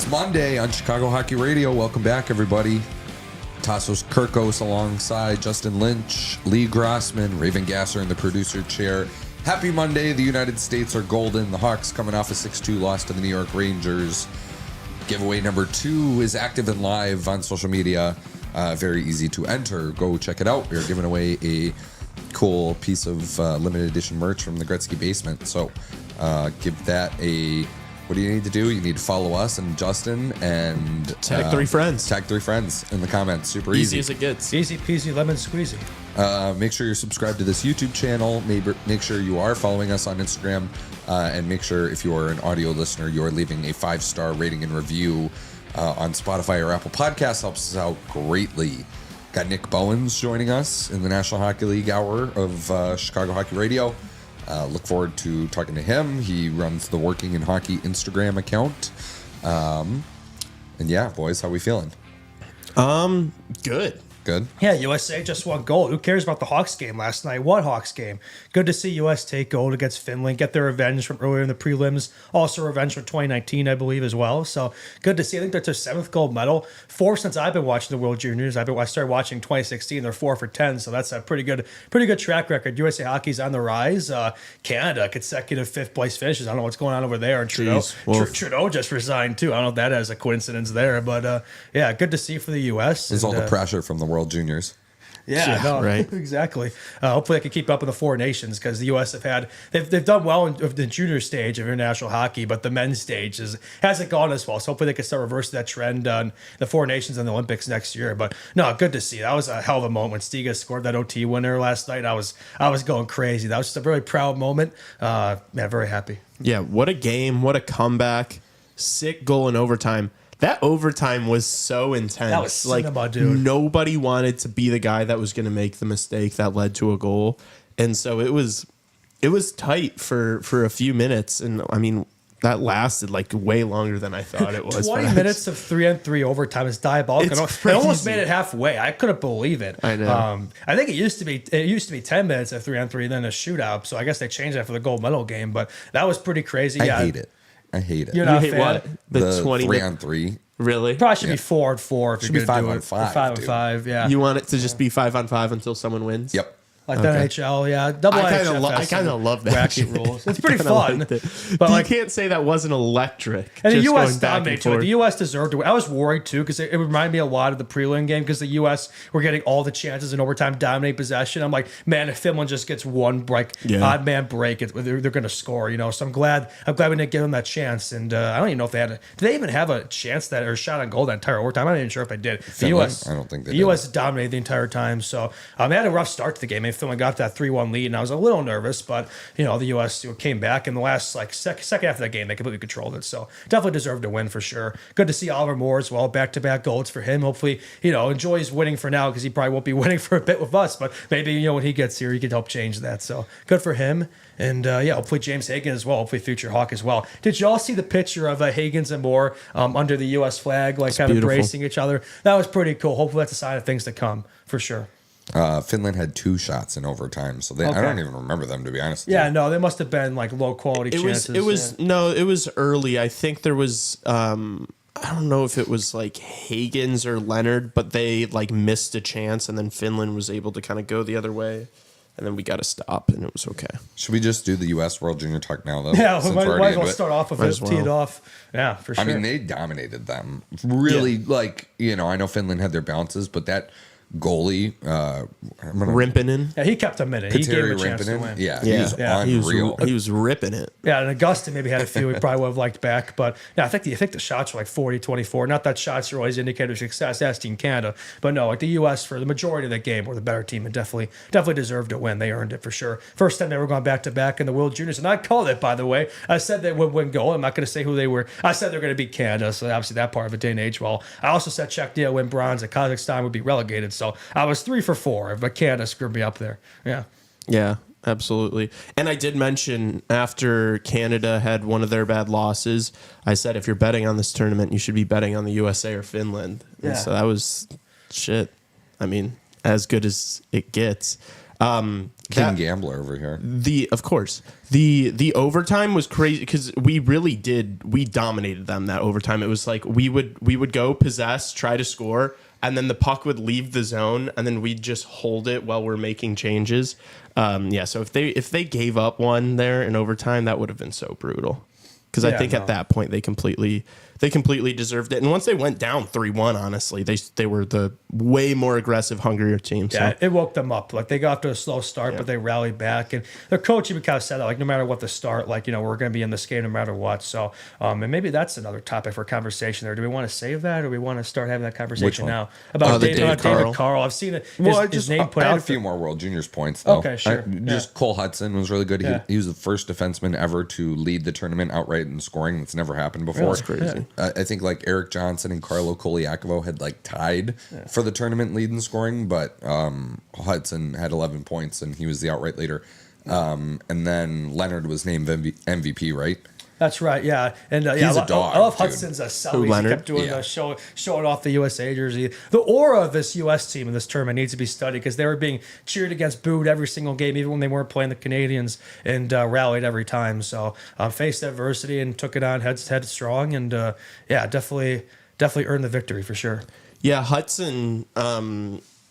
Monday on Chicago Hockey Radio. Welcome back, everybody. Tassos Kirkos alongside Justin Lynch, Lee Grossman, Raven Gasser in the producer chair. Happy Monday. The United States are golden. The Hawks coming off a 6-2 loss to the New York Rangers. Giveaway number 2 is active and live on social media. Very easy to enter. Go check it out. We're giving away a cool piece of limited edition merch from the Gretzky Basement. So give that a... What do you need to do? You need to follow us and Justin and... Tag 3 friends. Tag 3 friends in the comments. Super easy. Easy as it gets. Easy peasy lemon squeezy. Make sure you're subscribed to this YouTube channel. Make sure you are following us on Instagram. And make sure if you are an audio listener, you are leaving a 5-star rating and review on Spotify or Apple Podcasts. Helps us out greatly. Got Nick Bowins joining us in the National Hockey League hour of Chicago Hockey Radio. Look forward to talking to him. He runs the Working in Hockey Instagram account. And yeah, boys, how we feeling? Good. Good. Yeah, USA just won gold. Who cares about the Hawks game last night? What Hawks game? Good to see US take gold against Finland, get their revenge from earlier in the prelims. Also revenge from 2019, I believe, as well. So good to see. I think that's their 7th gold medal. 4 since I've been watching the World Juniors. I started watching 2016. They're 4 for 10, so that's a pretty good track record. USA Hockey's on the rise. Canada, consecutive 5th place finishes. I don't know what's going on over there. And Trudeau just resigned too. I don't know if that has a coincidence there, but yeah, good to see for the US. There's all the pressure from the World Juniors. Yeah, no, right. Exactly. Hopefully, they can keep up in the 4 nations because the U.S. they've done well in the junior stage of international hockey, but the men's stage hasn't gone as well. So hopefully, they can start reversing that trend on the 4 nations and the Olympics next year. But no, good to see. That was a hell of a moment when Stiga scored that OT winner last night. I was going crazy. That was just a really proud moment. Very happy. Yeah, what a game! What a comeback! Sick goal in overtime. That overtime was so intense. That was cinema, dude. Nobody wanted to be the guy that was going to make the mistake that led to a goal, and so it was tight for a few minutes, and I mean that lasted like way longer than I thought it was. 20 minutes of 3-on-3 overtime is diabolical. It's it almost crazy. made it halfway. I couldn't believe it. I know. I think it used to be 10 minutes of 3-on-3, then a shootout. So I guess they changed that for the gold medal game, but that was pretty crazy. I hate it. You're not You a hate fan? what? The 20 3-on-3. Really? Probably should be 4-on-4 if Should you're be going to do 5-on-5, it. 5-on-5, yeah. You want it to just be 5-on-5 until someone wins? Yep. Like the NHL, yeah. Double I kind of love that wacky shit. rules. It's pretty fun. But you can't say that wasn't electric. And the just U.S. going back and dominated too. forth. The U.S. deserved to win. I was worried too because it reminded me a lot of the prelim game because the U.S. were getting all the chances in overtime, dominate possession. I'm like, man, if Finland just gets one odd man break, they're going to score. So I'm glad we didn't give them that chance. And I don't even know if did they even have a chance or shot on goal that entire overtime? I'm not even sure if they did. Finland? The U.S. I don't think they the did. U.S. dominated the entire time. So they had a rough start to the game. Finland got that 3-1 lead, and I was a little nervous, but the U.S. came back in the last second half of that game. They completely controlled it, so definitely deserved to win for sure. Good to see Oliver Moore as well, back-to-back goals for him. Hopefully, enjoys winning for now because he probably won't be winning for a bit with us, but maybe when he gets here, he can help change that. So good for him, and hopefully James Hagan as well. Hopefully future Hawk as well. Did y'all see the picture of Hagans and Moore under the U.S. flag, kind of embracing each other? That was pretty cool. Hopefully that's a sign of things to come for sure. Finland had 2 shots in overtime, so I don't even remember them, to be honest. Yeah, no, they must have been low quality chances. It was early. I think there was I don't know if it was Hagens or Leonard, but they missed a chance, and then Finland was able to kind of go the other way, and then we got to stop, and it was okay. Should we just do the U.S. World Junior Talk now, though? Yeah, we might as well start off with it, tee it off. Yeah, for sure. I mean, they dominated them. Really, I know Finland had their bounces, but that goalie, Rimpinen. Yeah, he kept him in it. He gave him a chance to win. Yeah, he was unreal. He was ripping it. Yeah, and Augusta maybe had a few he probably would have liked back, but yeah, I think the shots were 40-24. Not that shots are always indicator of success. That's Team Canada, but no, the U.S. for the majority of the game were the better team and definitely deserved to win. They earned it for sure. First time they were going back to back in the World Juniors, and I called it, by the way. I said they would win gold. I'm not going to say who they were. I said they're going to beat Canada, so obviously that part of it didn't age well. I also said Czechia win bronze and Kazakhstan would be relegated. So I was 3 for 4, but Canada screwed me up there. Yeah. Yeah, absolutely. And I did mention after Canada had one of their bad losses, I said if you're betting on this tournament, you should be betting on the USA or Finland. And so that was shit. I mean, as good as it gets. King Gambler over here. Of course, the overtime was crazy because we dominated them that overtime. It was like we would go possess, try to score, and then the puck would leave the zone, and then we'd just hold it while we're making changes. So if they gave up one there in overtime, that would have been so brutal. Because I think at that point they completely deserved it. And once they went down 3-1, honestly, they were the way more aggressive, hungrier team. So. Yeah, it woke them up. Like they got off to a slow start, but they rallied back. And their coach even kind of said that, like, no matter what the start, like, we're going to be in this game no matter what. So, and maybe that's another topic for conversation there. Do we want to save that, or do we want to start having that conversation now about David Carl? I've seen it. His name put I out. had a few more World Juniors points, though. Okay, sure. Just Cole Hudson was really good. He was the first defenseman ever to lead the tournament outright in scoring. That's never happened before. That's crazy. I think like Eric Johnson and Carlo Koliakovo had like tied for the tournament lead in scoring, but Hudson had 11 points and he was the outright leader. And then Leonard was named MVP, right? That's right, yeah. And He's a dog, I love dude. Hudson's selfies. He Leonard? kept doing showing off the USA jersey. The aura of this US team in this tournament needs to be studied because they were being cheered against, booed every single game, even when they weren't playing the Canadians, and rallied every time. So faced adversity and took it on head strong, and definitely earned the victory for sure. Yeah, Hudson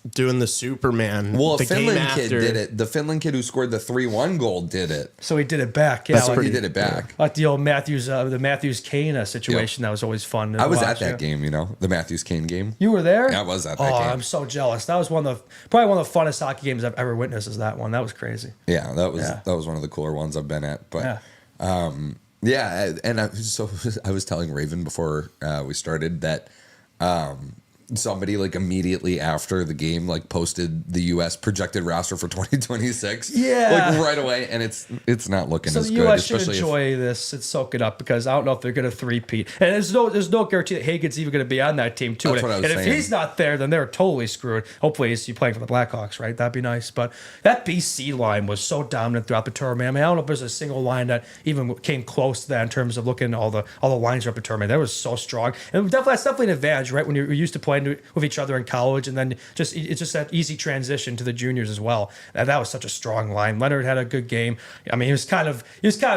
doing the Superman. Well, a the Finland game kid after. did it. The Finland kid who scored the 3-1 goal did it. So he did it back. Yeah, He did it back. Like the old Matthews Kane situation. That was always fun. To I was watch, at that game, the Matthews Kane game. You were there? Yeah, I was at that game. I'm so jealous. That was probably one of the funnest hockey games I've ever witnessed. Is that one? That was crazy. Yeah, that was one of the cooler ones I've been at. But and I was telling Raven before we started that somebody like immediately after the game like posted the U.S. projected roster for 2026. Yeah, like right away, and it's not looking so as the good. U.S. should especially enjoy this and soak it up because I don't know if they're going to three-peat. And there's no guarantee that Hagen's even going to be on that team too. That's what I was and saying. if he's not there, then they're totally screwed. Hopefully, he's playing for the Blackhawks, right? That'd be nice. But that BC line was so dominant throughout the tournament. I mean, I don't know if there's a single line that even came close to that in terms of looking at all the lines throughout the tournament. That was so strong, and that's definitely an advantage, right? When you're used to playing with each other in college, and then it's just that easy transition to the juniors as well. And that was such a strong line. Leonard had a good game. I mean, he was kind of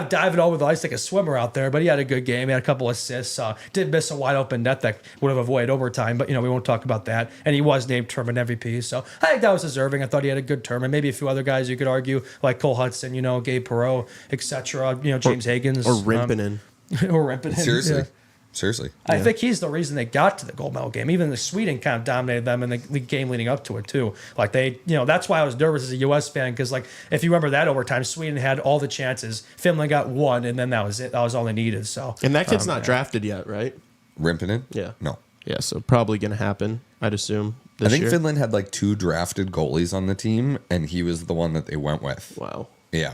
diving all over the ice like a swimmer out there, but he had a good game. He had a couple assists. Did miss a wide open net that would have avoided overtime, but we won't talk about that. And he was named tournament MVP, so I think that was deserving. I thought he had a good tournament. Maybe a few other guys you could argue, like Cole Hudson, Gabe Perreault, etc. James Higgins or Rimpinen. Or Rimpinen. Seriously. Yeah. Seriously. I think he's the reason they got to the gold medal game. Even the Sweden kind of dominated them in the game leading up to it too. Like that's why I was nervous as a U.S. fan because like if you remember that overtime, Sweden had all the chances. Finland got one, and then that was it. That was all they needed. So And that kid's not drafted yet, right? Rimpinen? Yeah. No. Yeah, so probably going to happen, I'd assume, I think Finland had like 2 drafted goalies on the team, and he was the one that they went with. Wow. Yeah.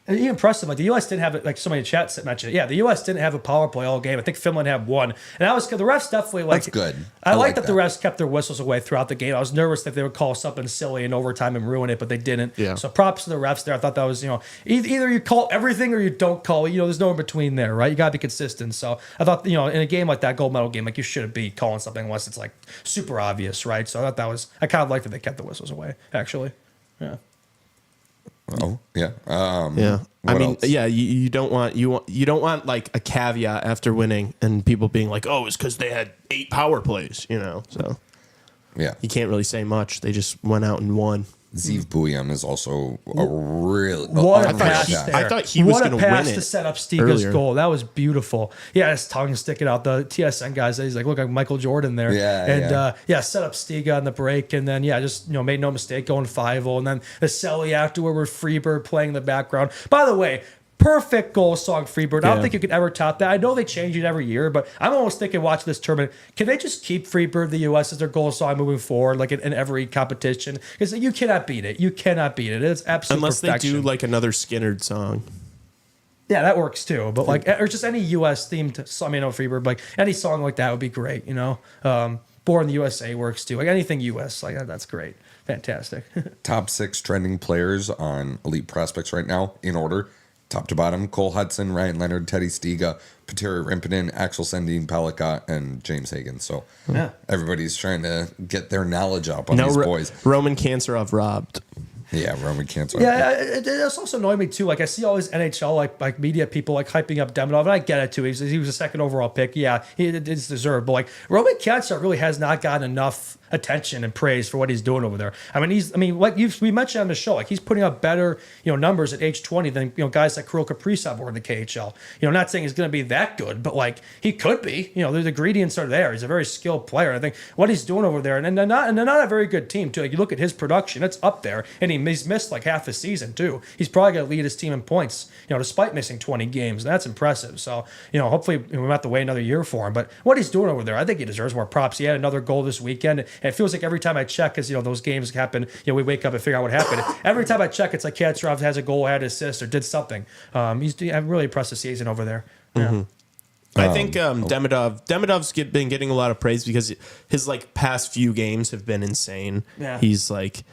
And impressive. Like the U.S. didn't have it. Like somebody in chat mentioned it. Yeah, the U.S. didn't have a power play all game. I think Finland had one, and I was the refs definitely like. That's good. I like that the refs kept their whistles away throughout the game. I was nervous that they would call something silly in overtime and ruin it, but they didn't. Yeah. So props to the refs there. I thought that was either you call everything or you don't call. There's no in between there, right? You got to be consistent. So I thought in a game like that, gold medal game, like you shouldn't be calling something unless it's like super obvious, right? So I thought I kind of liked that they kept the whistles away. Actually, yeah. Oh yeah. Yeah. I mean, else? yeah, you don't want like a caveat after winning and people being like, "Oh, it's because they had 8 power plays," So Yeah. you can't really say much. They just went out and won. Zeev Bouillon is also a really What a unreal pass pass. there. I thought he was What a gonna win pass it to set up Stiga's earlier. goal. That was beautiful. Yeah, his tongue sticking out. The TSN guys, he's like, look like Michael Jordan there. Yeah, And set up Stiga on the break. And then, just, made no mistake going 5-0. And then the Selly afterward with Freebird playing in the background. By the way, perfect goal song, Freebird. I don't think you could ever top that. I know they change it every year, but I'm almost thinking watching this tournament, can they just keep Freebird the U.S. as their goal song moving forward, like in every competition? Because you cannot beat it. You cannot beat it. It's absolute Unless perfection. they do like another Skinnerd song. Yeah, that works too. But or just any U.S. themed, Freebird, like any song like that would be great. Born in the USA works too. Like anything U.S. like that's great, fantastic. Top 6 trending players on Elite Prospects right now in order. Top to bottom: Cole Hudson, Ryan Leonard, Teddy Stiga, Petteri Rimpinen, Axel Sandin, Palika, and James Higgins. So everybody's trying to get their knowledge up on these boys. Roman Cancerov robbed. Yeah, Roman cancer. Yeah, it's also annoyed me too. Like I see all these NHL like media people like hyping up Demidov, and I get it too. He was a second overall pick. Yeah, it's deserved. But like Roman Cancer really has not gotten enough attention and praise for what he's doing over there. I mean, like we mentioned on the show, like he's putting up better numbers at age 20 than guys like Kirill Kaprizov were in the KHL. Not saying he's going to be that good, but like he could be. The ingredients are there. He's a very skilled player. I think what he's doing over there, and they're not a very good team too. Like you look at his production, it's up there, and he's missed like half the season too. He's probably going to lead his team in points, despite missing 20 games. That's impressive. So hopefully we won't have to wait another year for him. But what he's doing over there, I think he deserves more props. He had another goal this weekend. And it feels like every time I check, because those games happen, we wake up and figure out what happened. Every time I check, it's like Katsarov has a goal, had an assist, or did something. I'm really impressed this season over there. Yeah. Mm-hmm. I think Demidov's been getting a lot of praise because his like past few games have been insane. Yeah. He's like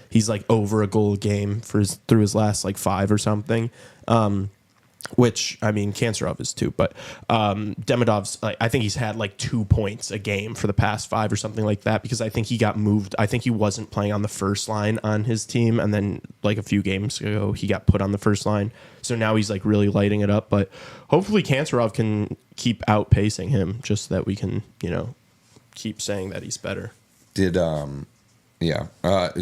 over a goal a game through his last like 5 or something. Which I mean, Kanserov is too, but Demidov's. I think he's had like 2 points a game for the past 5 or something like that. Because I think he got moved. I think he wasn't playing on the first line on his team, and then like a few games ago, he got put on the first line. So now he's like really lighting it up. But hopefully, Kanserov can keep outpacing him, just so that we can keep saying that he's better. Did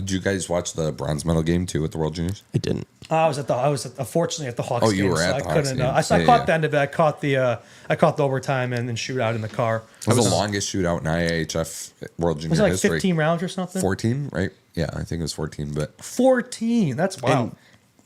you guys watch the bronze medal game too at the World Juniors? I didn't. I was unfortunately at the Hawks. Oh, you game, were at so the I Hawks couldn't. game. I caught the end of it. I caught the overtime and then shootout in the car. It was the longest shootout in IHF World Junior Was it like history. 15 rounds or something? 14, right? Yeah, I think it was 14. But 14. That's wild.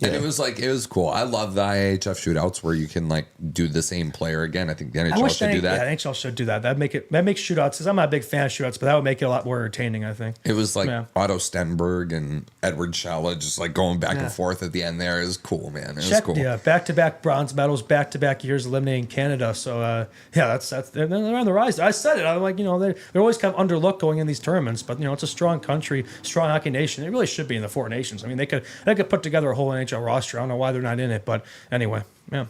And it was cool. I love the IHF shootouts where you can like do the same player again. I think the NHL should do that. Yeah, NHL should do that. That makes shootouts. Because I'm not a big fan of shootouts, but that would make it a lot more entertaining. I think it was like Otto Stenberg and Edward Schalla just like going back and forth at the end. There is cool, man. It was cool. Yeah, back-to-back bronze medals, back-to-back years eliminating Canada. So that's they're on the rise. I said it. I'm like they're always kind of underlooked going in these tournaments, but it's a strong country, strong hockey nation. It really should be in the Four Nations. I mean, they could put together a whole NHL roster. I don't know why they're not in it, but anyway, yeah.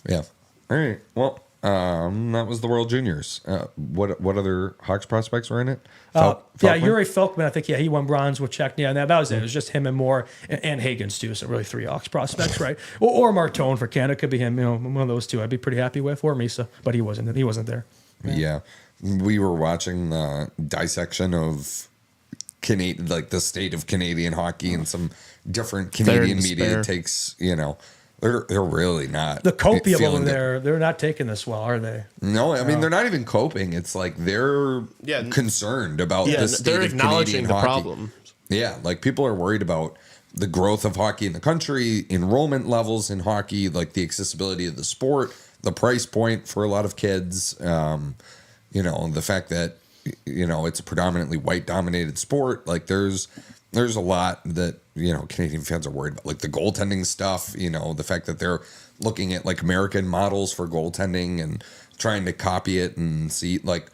All right. Well, that was the World Juniors. What other Hawks prospects were in it? Yuri Felkman. I think he won bronze with Czechny, and that was it. It was just him and Moore and Higgins too. So really 3 Hawks prospects, right? Or Martone for Canada could be him. One of those two. I'd be pretty happy with, or Misa, but he wasn't there. Yeah. We were watching the dissection of like the state of Canadian hockey and some different Canadian media takes, they're really not. The copium over there, they're not taking this well, are they? No, I mean, they're not even coping. It's like they're concerned about the state they're of acknowledging Canadian the hockey. problem. Yeah, like people are worried about the growth of hockey in the country, enrollment levels in hockey, like the accessibility of the sport, the price point for a lot of kids, the fact that it's a predominantly white dominated sport. Like there's a lot that Canadian fans are worried about, like the goaltending stuff, the fact that they're looking at like American models for goaltending and trying to copy it and see, like,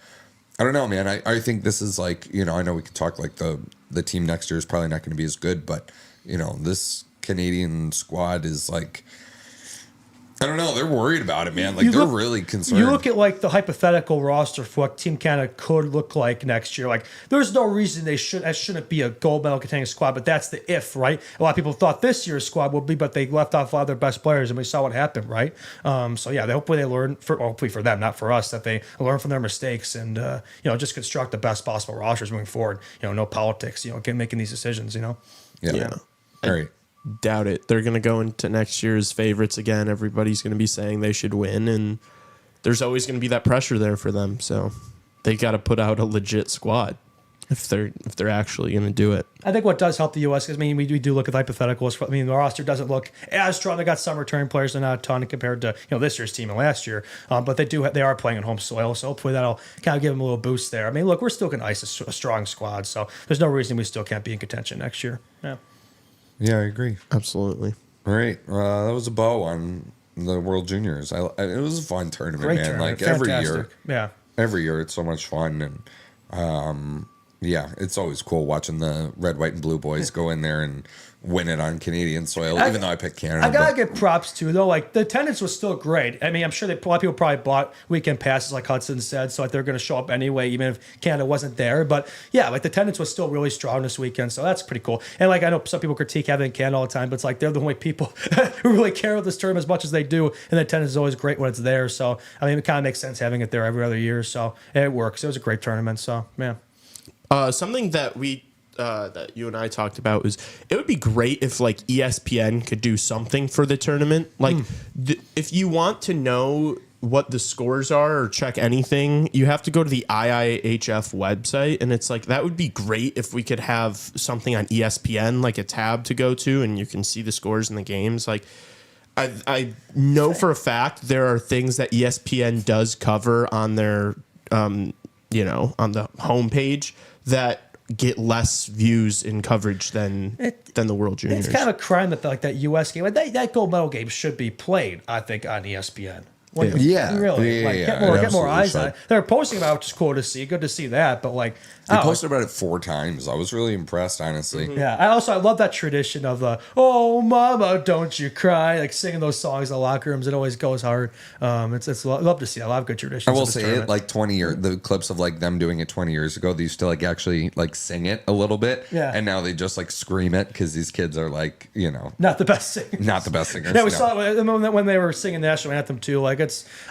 I don't know, man. I think this is like, I know we could talk like the team next year is probably not going to be as good, but this Canadian squad is like, I don't know. They're worried about it, man. Like they're really concerned. You look at like the hypothetical roster for what Team Canada could look like next year. Like, there's no reason that shouldn't be a gold medal contending squad. But that's the if, right? A lot of people thought this year's squad would be, but they left off a lot of their best players, and we saw what happened, right? So yeah, hopefully they learn. Hopefully for them, not for us, that they learn from their mistakes and just construct the best possible rosters moving forward. No politics. Making these decisions. Yeah. All right. Doubt it. They're going to go into next year's favorites again. Everybody's going to be saying they should win, and there's always going to be that pressure there for them. So they got to put out a legit squad if they're actually going to do it. I think what does help the U.S. because we do look at hypotheticals. The roster doesn't look as strong. They got some returning players, they're not a ton compared to this year's team and last year. But they are playing in home soil, so hopefully that'll kind of give them a little boost there. Look, we're still going to ice a strong squad, so there's no reason we still can't be in contention next year. Yeah. Yeah, I agree. Absolutely. All right. That was a bow on the World Juniors. It was a fun tournament, Great man. tournament. Like Fantastic. every year it's so much fun. And, Yeah, it's always cool watching the red, white, and blue boys go in there and win it on Canadian soil, even though I picked Canada. I gotta get props too, though. Like the attendance was still great. I mean, I'm sure a lot of people probably bought weekend passes, like Hudson said, so like they're going to show up anyway, even if Canada wasn't there. But yeah, like the attendance was still really strong this weekend, so that's pretty cool. And like I know some people critique having Canada all the time, but it's like they're the only people who really care about this tournament as much as they do, and the attendance is always great when it's there. So I mean, it kind of makes sense having it there every other year. So it works. It was a great tournament. So yeah. Something that that you and I talked about was it would be great if like ESPN could do something for the tournament. Like if you want to know what the scores are or check anything, you have to go to the IIHF website, and it's like that would be great if we could have something on ESPN, like a tab to go to, and you can see the scores in the games. Like I know for a fact there are things that ESPN does cover on their on the homepage that get less views in coverage than the World Juniors. It's kind of a crime that that U.S. game, that gold medal game should be played, I think, on ESPN. Really. Get more eyes on it. They're posting about it, which is cool to see. Good to see that. But like, they posted about it 4 times. I was really impressed, honestly. Mm-hmm. Yeah. I love that tradition of the "Oh Mama, don't you cry," like singing those songs in the locker rooms. It always goes hard. I love to see that. I love good traditions. I will say it like 20 years. The clips of like them doing it 20 years ago, they used to like actually like sing it a little bit. Yeah. And now they just like scream it because these kids are like not the best singers. Not the best singers. Yeah, we saw it when they were singing the national anthem too. Like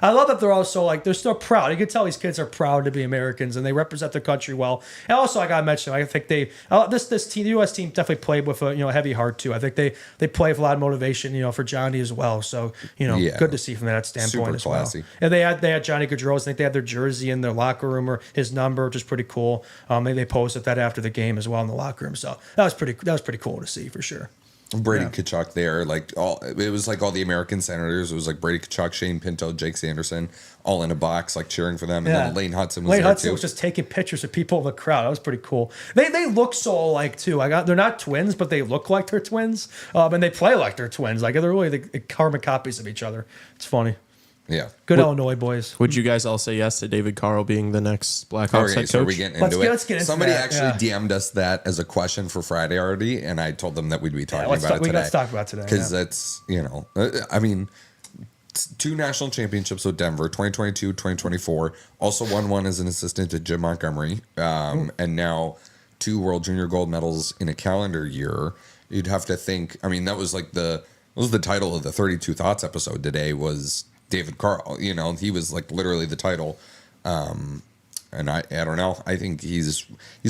I love that they're also like they're still proud. You can tell these kids are proud to be Americans and they represent their country well. And also, like I mentioned, I think this team, the U.S. team, definitely played with a heavy heart too. I think they play with a lot of motivation, for Johnny as well. So good to see from that standpoint. Super as classy. Well. And they had Johnny Gaudreau. I think they had their jersey in their locker room or his number, which is pretty cool. Maybe they posted that after the game as well in the locker room. So that was pretty cool to see for sure. Brady Tkachuk there, it was like all the American senators. It was like Brady Tkachuk, Shane Pinto, Jake Sanderson, all in a box, like cheering for them. And then Lane Hudson was there too. Was just taking pictures of people in the crowd. That was pretty cool. They look so alike too. They're not twins, but they look like they're twins. And they play like they're twins. Like they're really the carbon copies of each other. It's funny. Yeah. Good Illinois boys. Would you guys all say yes to David Carl being the next Blackhawks head coach? So are we getting into it? Let's get into Somebody that, actually DM'd us that as a question for Friday already, and I told them that we'd be talking about it today. Let's talk about it today. Because that's, I mean, 2 national championships with Denver, 2022, 2024. Also won one as an assistant to Jim Montgomery. And now 2 World Junior gold medals in a calendar year. You'd have to think, I mean, that was the title of the 32 Thoughts episode today was David Carl. He was like literally the title. And I don't know. I think he's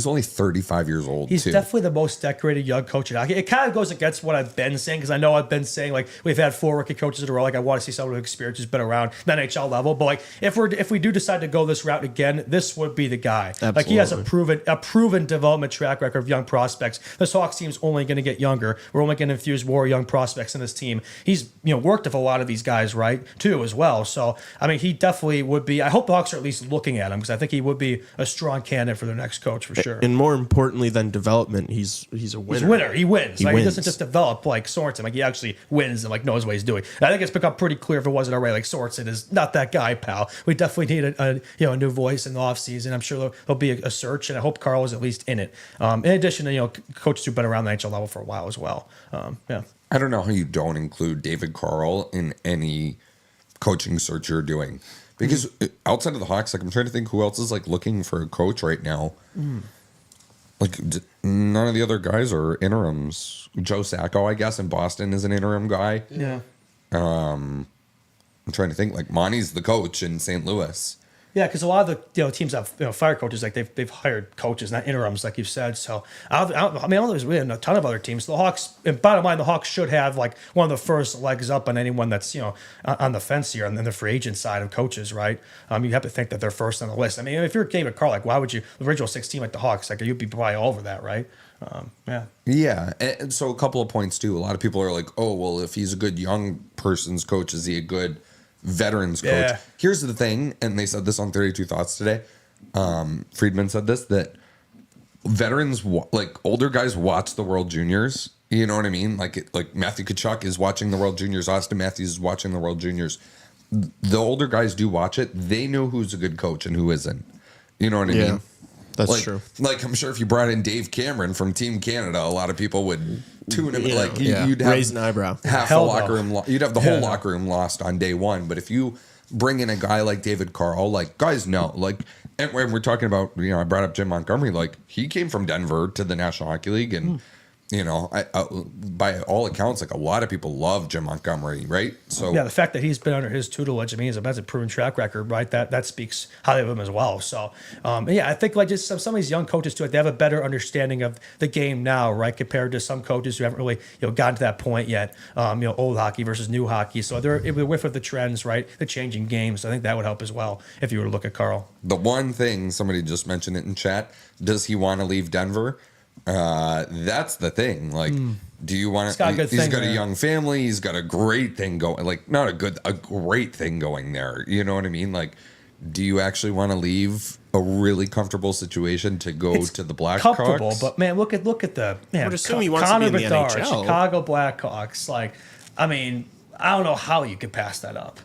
only 35 years old. He's too. definitely the most decorated young coach in hockey. It kind of goes against what I've been saying because I know I've been saying like we've had 4 rookie coaches in a row. Like I want to see someone with experience who's been around the NHL level. But like if we do decide to go this route again, this would be the guy. Absolutely. Like he has a proven development track record of young prospects. This Hawks team's only going to get younger. We're only going to infuse more young prospects in this team. He's worked with a lot of these guys, right? Too as well. So I mean, he definitely would be. I hope the Hawks are at least looking at him because I think he would be a strong candidate for their next coach for sure. And more importantly than development, he's a winner. He's a winner. He wins. He doesn't just develop like Sorensen. Like he actually wins and like knows what he's doing. And I think it's become pretty clear if it wasn't already. Like Sorensen is not that guy, pal. We definitely need a new voice in the offseason. I'm sure there'll be a search, and I hope Carl is at least in it. In addition to coaches who've been around the NHL level for a while as well. I don't know how you don't include David Carl in any coaching search you're doing. Because outside of the Hawks, like I'm trying to think who else is like looking for a coach right now. Like none of the other guys are interims. Joe Sacco, I guess, in Boston is an interim guy. Yeah. I'm trying to think. Like Monty's the coach in St. Louis. Yeah, because a lot of the teams have fire coaches. Like they've hired coaches, not interims, like you've said. So I don't know there's really a ton of other teams. The Hawks, and bottom line, the Hawks should have like one of the first legs up on anyone that's on the fence here on the free agent side of coaches, right? You have to think that they're first on the list. I mean, if you're David Carl, like why would you the original 16 like the Hawks? Like you'd be probably all over that, right? Yeah, and so a couple of points too. A lot of people are like, oh well, if he's a good young person's coach, is he a good veterans coach? Yeah. Here's the thing, and they said this on 32 Thoughts today. Friedman said this, that veterans, like older guys, watch the World Juniors. You know what I mean? Like Matthew Tkachuk is watching the World Juniors. Austin Matthews is watching the World Juniors. The older guys do watch it. They know who's a good coach and who isn't. You know what I mean? That's true. Like, I'm sure if you brought in Dave Cameron from Team Canada, a lot of people would tune him. Like, you'd have raise an eyebrow. Half Hell the locker no. room. You'd have the whole locker room lost on day one. But if you bring in a guy like David Carl, like, guys know, like, and when we're talking about, I brought up Jim Montgomery, like, he came from Denver to the National Hockey League, and by all accounts, like, a lot of people love Jim Montgomery, right? So the fact that he's been under his tutelage, I mean, that's a proven track record, right? That speaks highly of him as well. So, I think like just some of these young coaches too, like, they have a better understanding of the game now, right, compared to some coaches who haven't really gotten to that point yet. Old hockey versus new hockey, so they're with the trends, right? The changing games. So I think that would help as well if you were to look at Carl. The one thing, somebody just mentioned it in chat, does he want to leave Denver? That's the thing. Like, do you want to? He's got a young family. He's got a great thing going. Like, not a great thing going there. You know what I mean? Like, do you actually want to leave a really comfortable situation to go to the Blackhawks? Comfortable, but man, look at the man. Would assume he wants to be in the Bedard, NHL. Chicago Blackhawks. Like, I mean, I don't know how you could pass that up.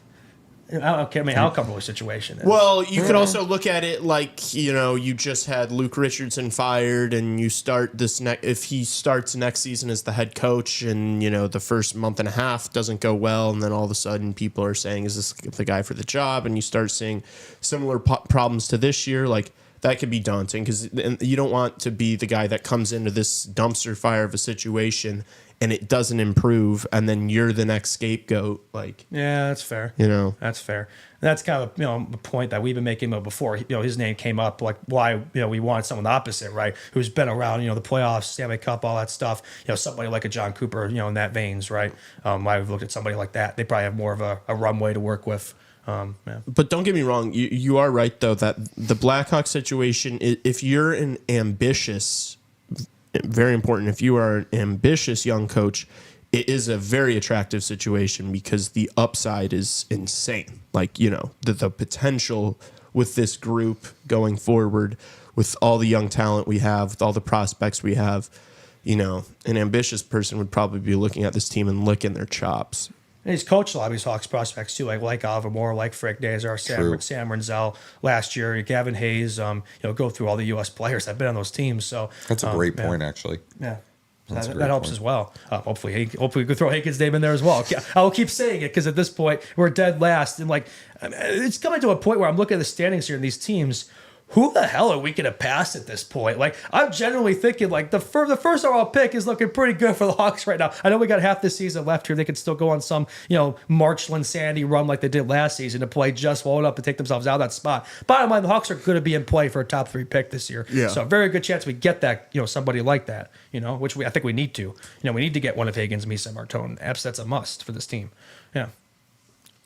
I don't care. I mean, how comfortable the situation is. Well, you could also look at it like, you just had Luke Richardson fired, and you start if he starts next season as the head coach, and the first month and a half doesn't go well, and then all of a sudden people are saying, is this the guy for the job? And you start seeing similar problems to this year. Like, that could be daunting, because you don't want to be the guy that comes into this dumpster fire of a situation and it doesn't improve, and then you're the next scapegoat. Like, yeah, that's fair. That's fair. And that's kind of a point that we've been making before. His name came up, like why we wanted someone opposite, right? Who's been around, the playoffs, Stanley Cup, all that stuff. Somebody like a John Cooper, in that veins, right? Why we've looked at somebody like that. They probably have more of a runway to work with. But don't get me wrong, you are right though that the Blackhawk situation, if you're an ambitious, very important, if you are an ambitious young coach, it is a very attractive situation because the upside is insane. Like, the potential with this group going forward, with all the young talent we have, with all the prospects we have, an ambitious person would probably be looking at this team and licking their chops. And he's coached a lot of these Hawks prospects too, like Oliver Moore, like Frick Dazar, Sam Renzel last year, Gavin Hayes. Go through all the U.S. players that've been on those teams. So that's a great point, actually. Yeah, that helps as well. Hopefully we could throw Hagen's name in there as well. I will keep saying it because at this point we're dead last, and it's coming to a point where I'm looking at the standings here in these teams. Who the hell are we going to pass at this point? Like, I'm generally thinking, like, the first overall pick is looking pretty good for the Hawks right now. I know we got half the season left here. They could still go on some, Marchland Sandy run like they did last season to play just well enough to take themselves out of that spot. Bottom line, the Hawks are going to be in play for a top 3 pick this year. Yeah. So a very good chance we get that, somebody like that, which I think we need to. We need to get one of Higgins, Misa, Martone. That's a must for this team. Yeah.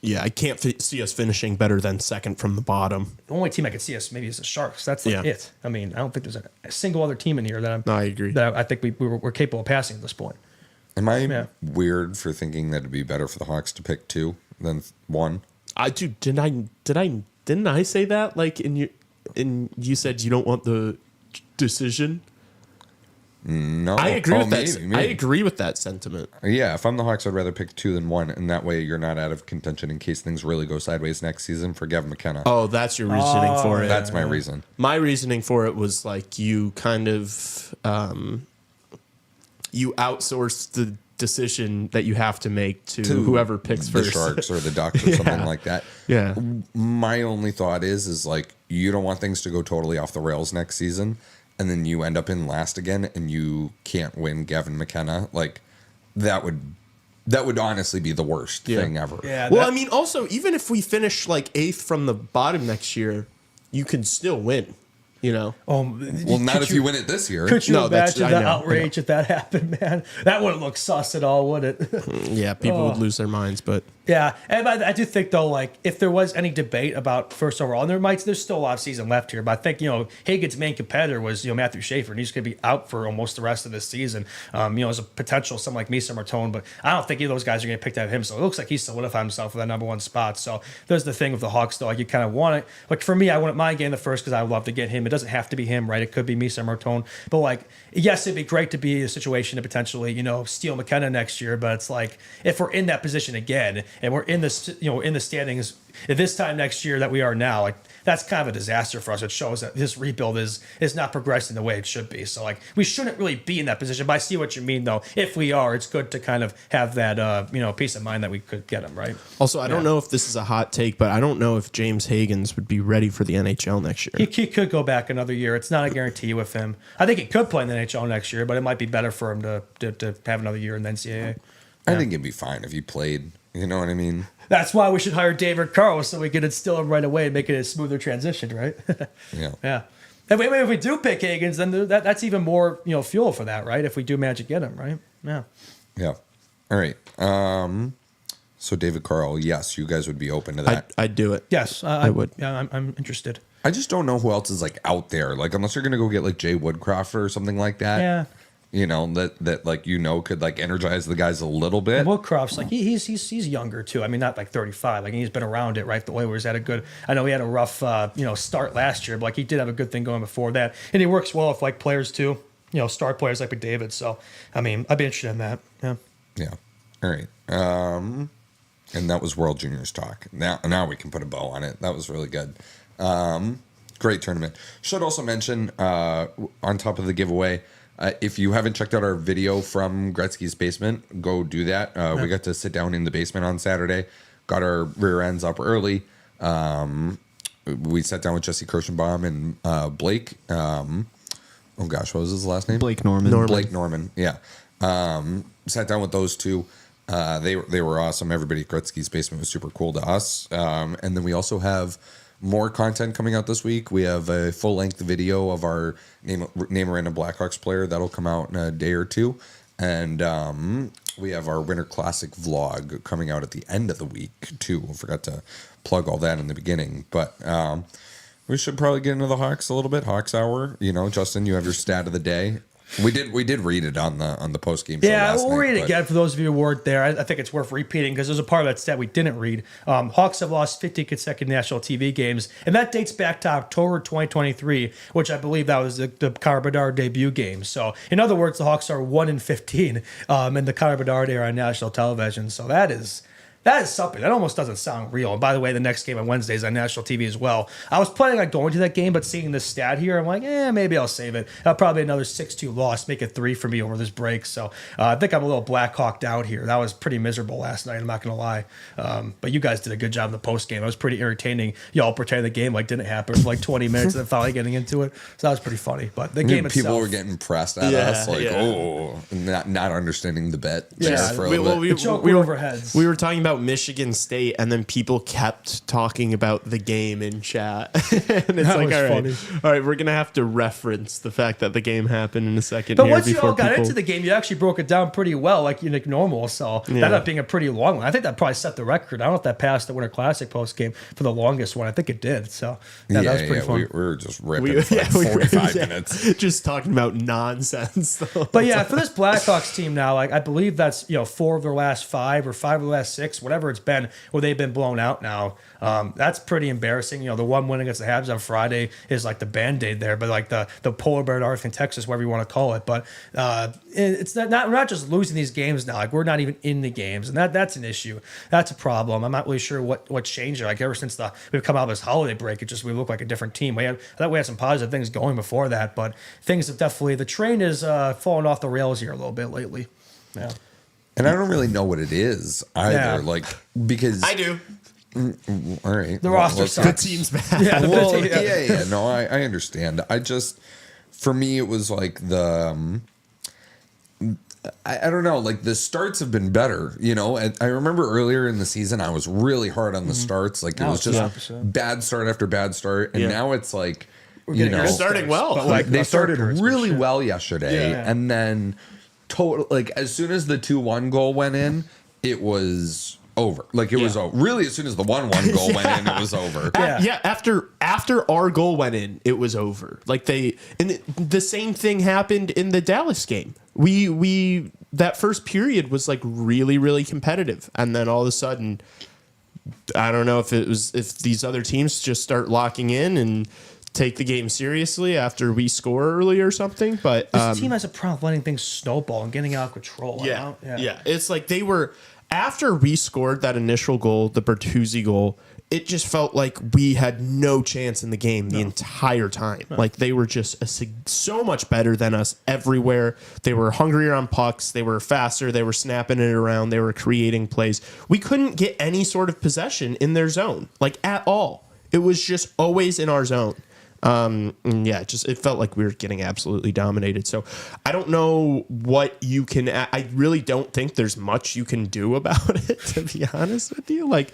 Yeah, I can't see us finishing better than second from the bottom. The only team I could see us maybe is the Sharks. That's it. I mean, I don't think there's a single other team in here that I agree. That I think we're capable of passing at this point. Am I weird for thinking that it'd be better for the Hawks to pick 2 than 1? Didn't I say that? Like, you said you don't want the decision. No, I agree with that. Maybe. I agree with that sentiment. Yeah, if I'm the Hawks, I'd rather pick 2 than 1, and that way you're not out of contention in case things really go sideways next season for Gavin McKenna. Oh, that's your reasoning for it. That's my reason. My reasoning for it was like you kind of you outsource the decision that you have to make to whoever picks the first, Sharks or the Ducks or something like that. Yeah. My only thought is like you don't want things to go totally off the rails next season. And then you end up in last again, and you can't win Gavin McKenna. Like that would honestly be the worst thing ever. Yeah. Well, I mean, also even if we finish like 8th from the bottom next year, you can still win. Well, not if you win it this year. Could you imagine the outrage if that happened, man? That wouldn't look sus at all, would it? Yeah, people would lose their minds, but yeah, and I do think though, like if there was any debate about first overall, and there's still a lot of season left here, but I think Hagen's main competitor was Matthew Schaefer, and he's going to be out for almost the rest of this season. As a potential someone like Misa Martone, but I don't think either of those guys are going to pick out him. So it looks like he's solidified himself for that number 1 spot. So there's the thing with the Hawks though, like you kind of want it. Like for me, I wouldn't mind getting the first because I would love to get him. It doesn't have to be him, right? It could be Misa Martone, but like yes, it'd be great to be in a situation to potentially steal McKenna next year. But it's like if we're in that position again, and we're in this, in the standings at this time next year that we are now, like that's kind of a disaster for us. It shows that this rebuild is not progressing the way it should be. So like we shouldn't really be in that position. But I see what you mean though. If we are, it's good to kind of have that peace of mind that we could get him right. Also, I don't know if this is a hot take, but I don't know if James Higgins would be ready for the NHL next year. He could go back another year. It's not a guarantee with him. I think he could play in the NHL next year, but it might be better for him to have another year in the NCAA. I think it'd be fine if he played. You know what I mean? That's why we should hire David Carl so we can instill him right away and make it a smoother transition, right? Yeah. Yeah. If we do pick Higgins, then that's even more fuel for that, right? If we do manage to get him, right? Yeah. Yeah. All right. So David Carl, yes, you guys would be open to that. I'd do it. Yes, I would. Yeah, I'm interested. I just don't know who else is like out there. Like unless you're gonna go get like Jay Woodcroft or something like that. Yeah. That like could like energize the guys a little bit. Woodcroft's like he's younger too. I mean, not like 35. Like he's been around it, right? The Oilers had a good. I know he had a rough start last year, but like he did have a good thing going before that, and he works well with like players too. Star players like McDavid. So I mean, I'd be interested in that. Yeah. Yeah. All right. And that was World Juniors talk. Now we can put a bow on it. That was really good. Great tournament. Should also mention on top of the giveaway. If you haven't checked out our video from Gretzky's basement, go do that. We got to sit down in the basement on Saturday, got our rear ends up early. We sat down with Jesse Kirschenbaum and Blake. Oh gosh, what was his last name? Blake Norman. Blake Norman, yeah. Sat down with those two. They were awesome. Everybody at Gretzky's basement was super cool to us. And then we also have more content coming out this week. We have a full-length video of our name a random Blackhawks player that'll come out in a day or two, and we have our Winter Classic vlog coming out at the end of the week too. I forgot to plug all that in the beginning, but we should probably get into the Hawks a little bit. Hawks Hour, Justin, you have your stat of the day. We did read it on the post game. Yeah, we'll read it again for those of you who weren't there. I think it's worth repeating because there's a part of that stat we didn't read. Hawks have lost 50 consecutive national TV games, and that dates back to October 2023, which I believe that was the Connor Bedard debut game. So, in other words, the Hawks are 1-15 in the Connor Bedard era on national television. So that is something. That almost doesn't sound real. And by the way, the next game on Wednesday is on national TV as well. I was planning on going to that game, but seeing this stat here, I'm like, maybe I'll save it. Probably another 6-2 loss, make it 3 for me over this break. So I think I'm a little Blackhawked out here. That was pretty miserable last night, I'm not going to lie. But you guys did a good job in the post game. It was pretty entertaining. Y'all pretended the game like didn't happen for like 20 minutes and then finally getting into it. So that was pretty funny. But the game itself. People were getting pressed at us, not understanding the bet. Yeah, for a little bit. We were over heads. We were talking about Michigan State, and then people kept talking about the game in chat. And it's like, all right, we're gonna have to reference the fact that the game happened in a second. But once you all got into the game, you actually broke it down pretty well, like normal. So that ended up being a pretty long one. I think that probably set the record. I don't know if that passed the Winter Classic post game for the longest one. I think it did. So that was pretty fun. We were just ripping for like 45 minutes, just talking about nonsense. But yeah, for this Blackhawks team now, like I believe that's 4 of their last 5 or 5 of the last 6, whatever it's been, where they've been blown out now. That's pretty embarrassing. The one win against the Habs on Friday is like the Band-Aid there, but like the polar bear North in Texas, whatever you want to call it. But it's we're not just losing these games now. Like we're not even in the games, and that's an issue. That's a problem. I'm not really sure what's changed. Like ever since we've come out of this holiday break, we look like a different team. I thought we had some positive things going before that, but things have definitely, the train is falling off the rails here a little bit lately. Yeah. And I don't really know what it is either. Yeah. Because I do. All right. The roster sucks. The team's bad. Yeah, yeah. No, I understand. For me, it was like I don't know, like the starts have been better, I remember earlier in the season, I was really hard on the starts. Like it was just bad start after bad start. And now it's like, You're starting well. But like they started really well yesterday. Yeah. And then as soon as the 2-1 goal went in, it was over. Like it was over. Really, as soon as the 1-1 goal went in, it was over. After our goal went in, it was over. Like the same thing happened in the Dallas game. We that first period was like really, really competitive, and then all of a sudden, I don't know if these other teams just start locking in and take the game seriously after we score early or something. But this team has a problem letting things snowball and getting out of control. Yeah. It's like they were after we scored that initial goal, the Bertuzzi goal, it just felt like we had no chance in the game the entire time. Like they were just so much better than us everywhere. They were hungrier on pucks. They were faster. They were snapping it around. They were creating plays. We couldn't get any sort of possession in their zone, like at all. It was just always in our zone. It felt like we were getting absolutely dominated. So I don't know what you can. I really don't think there's much you can do about it, to be honest with you. Like,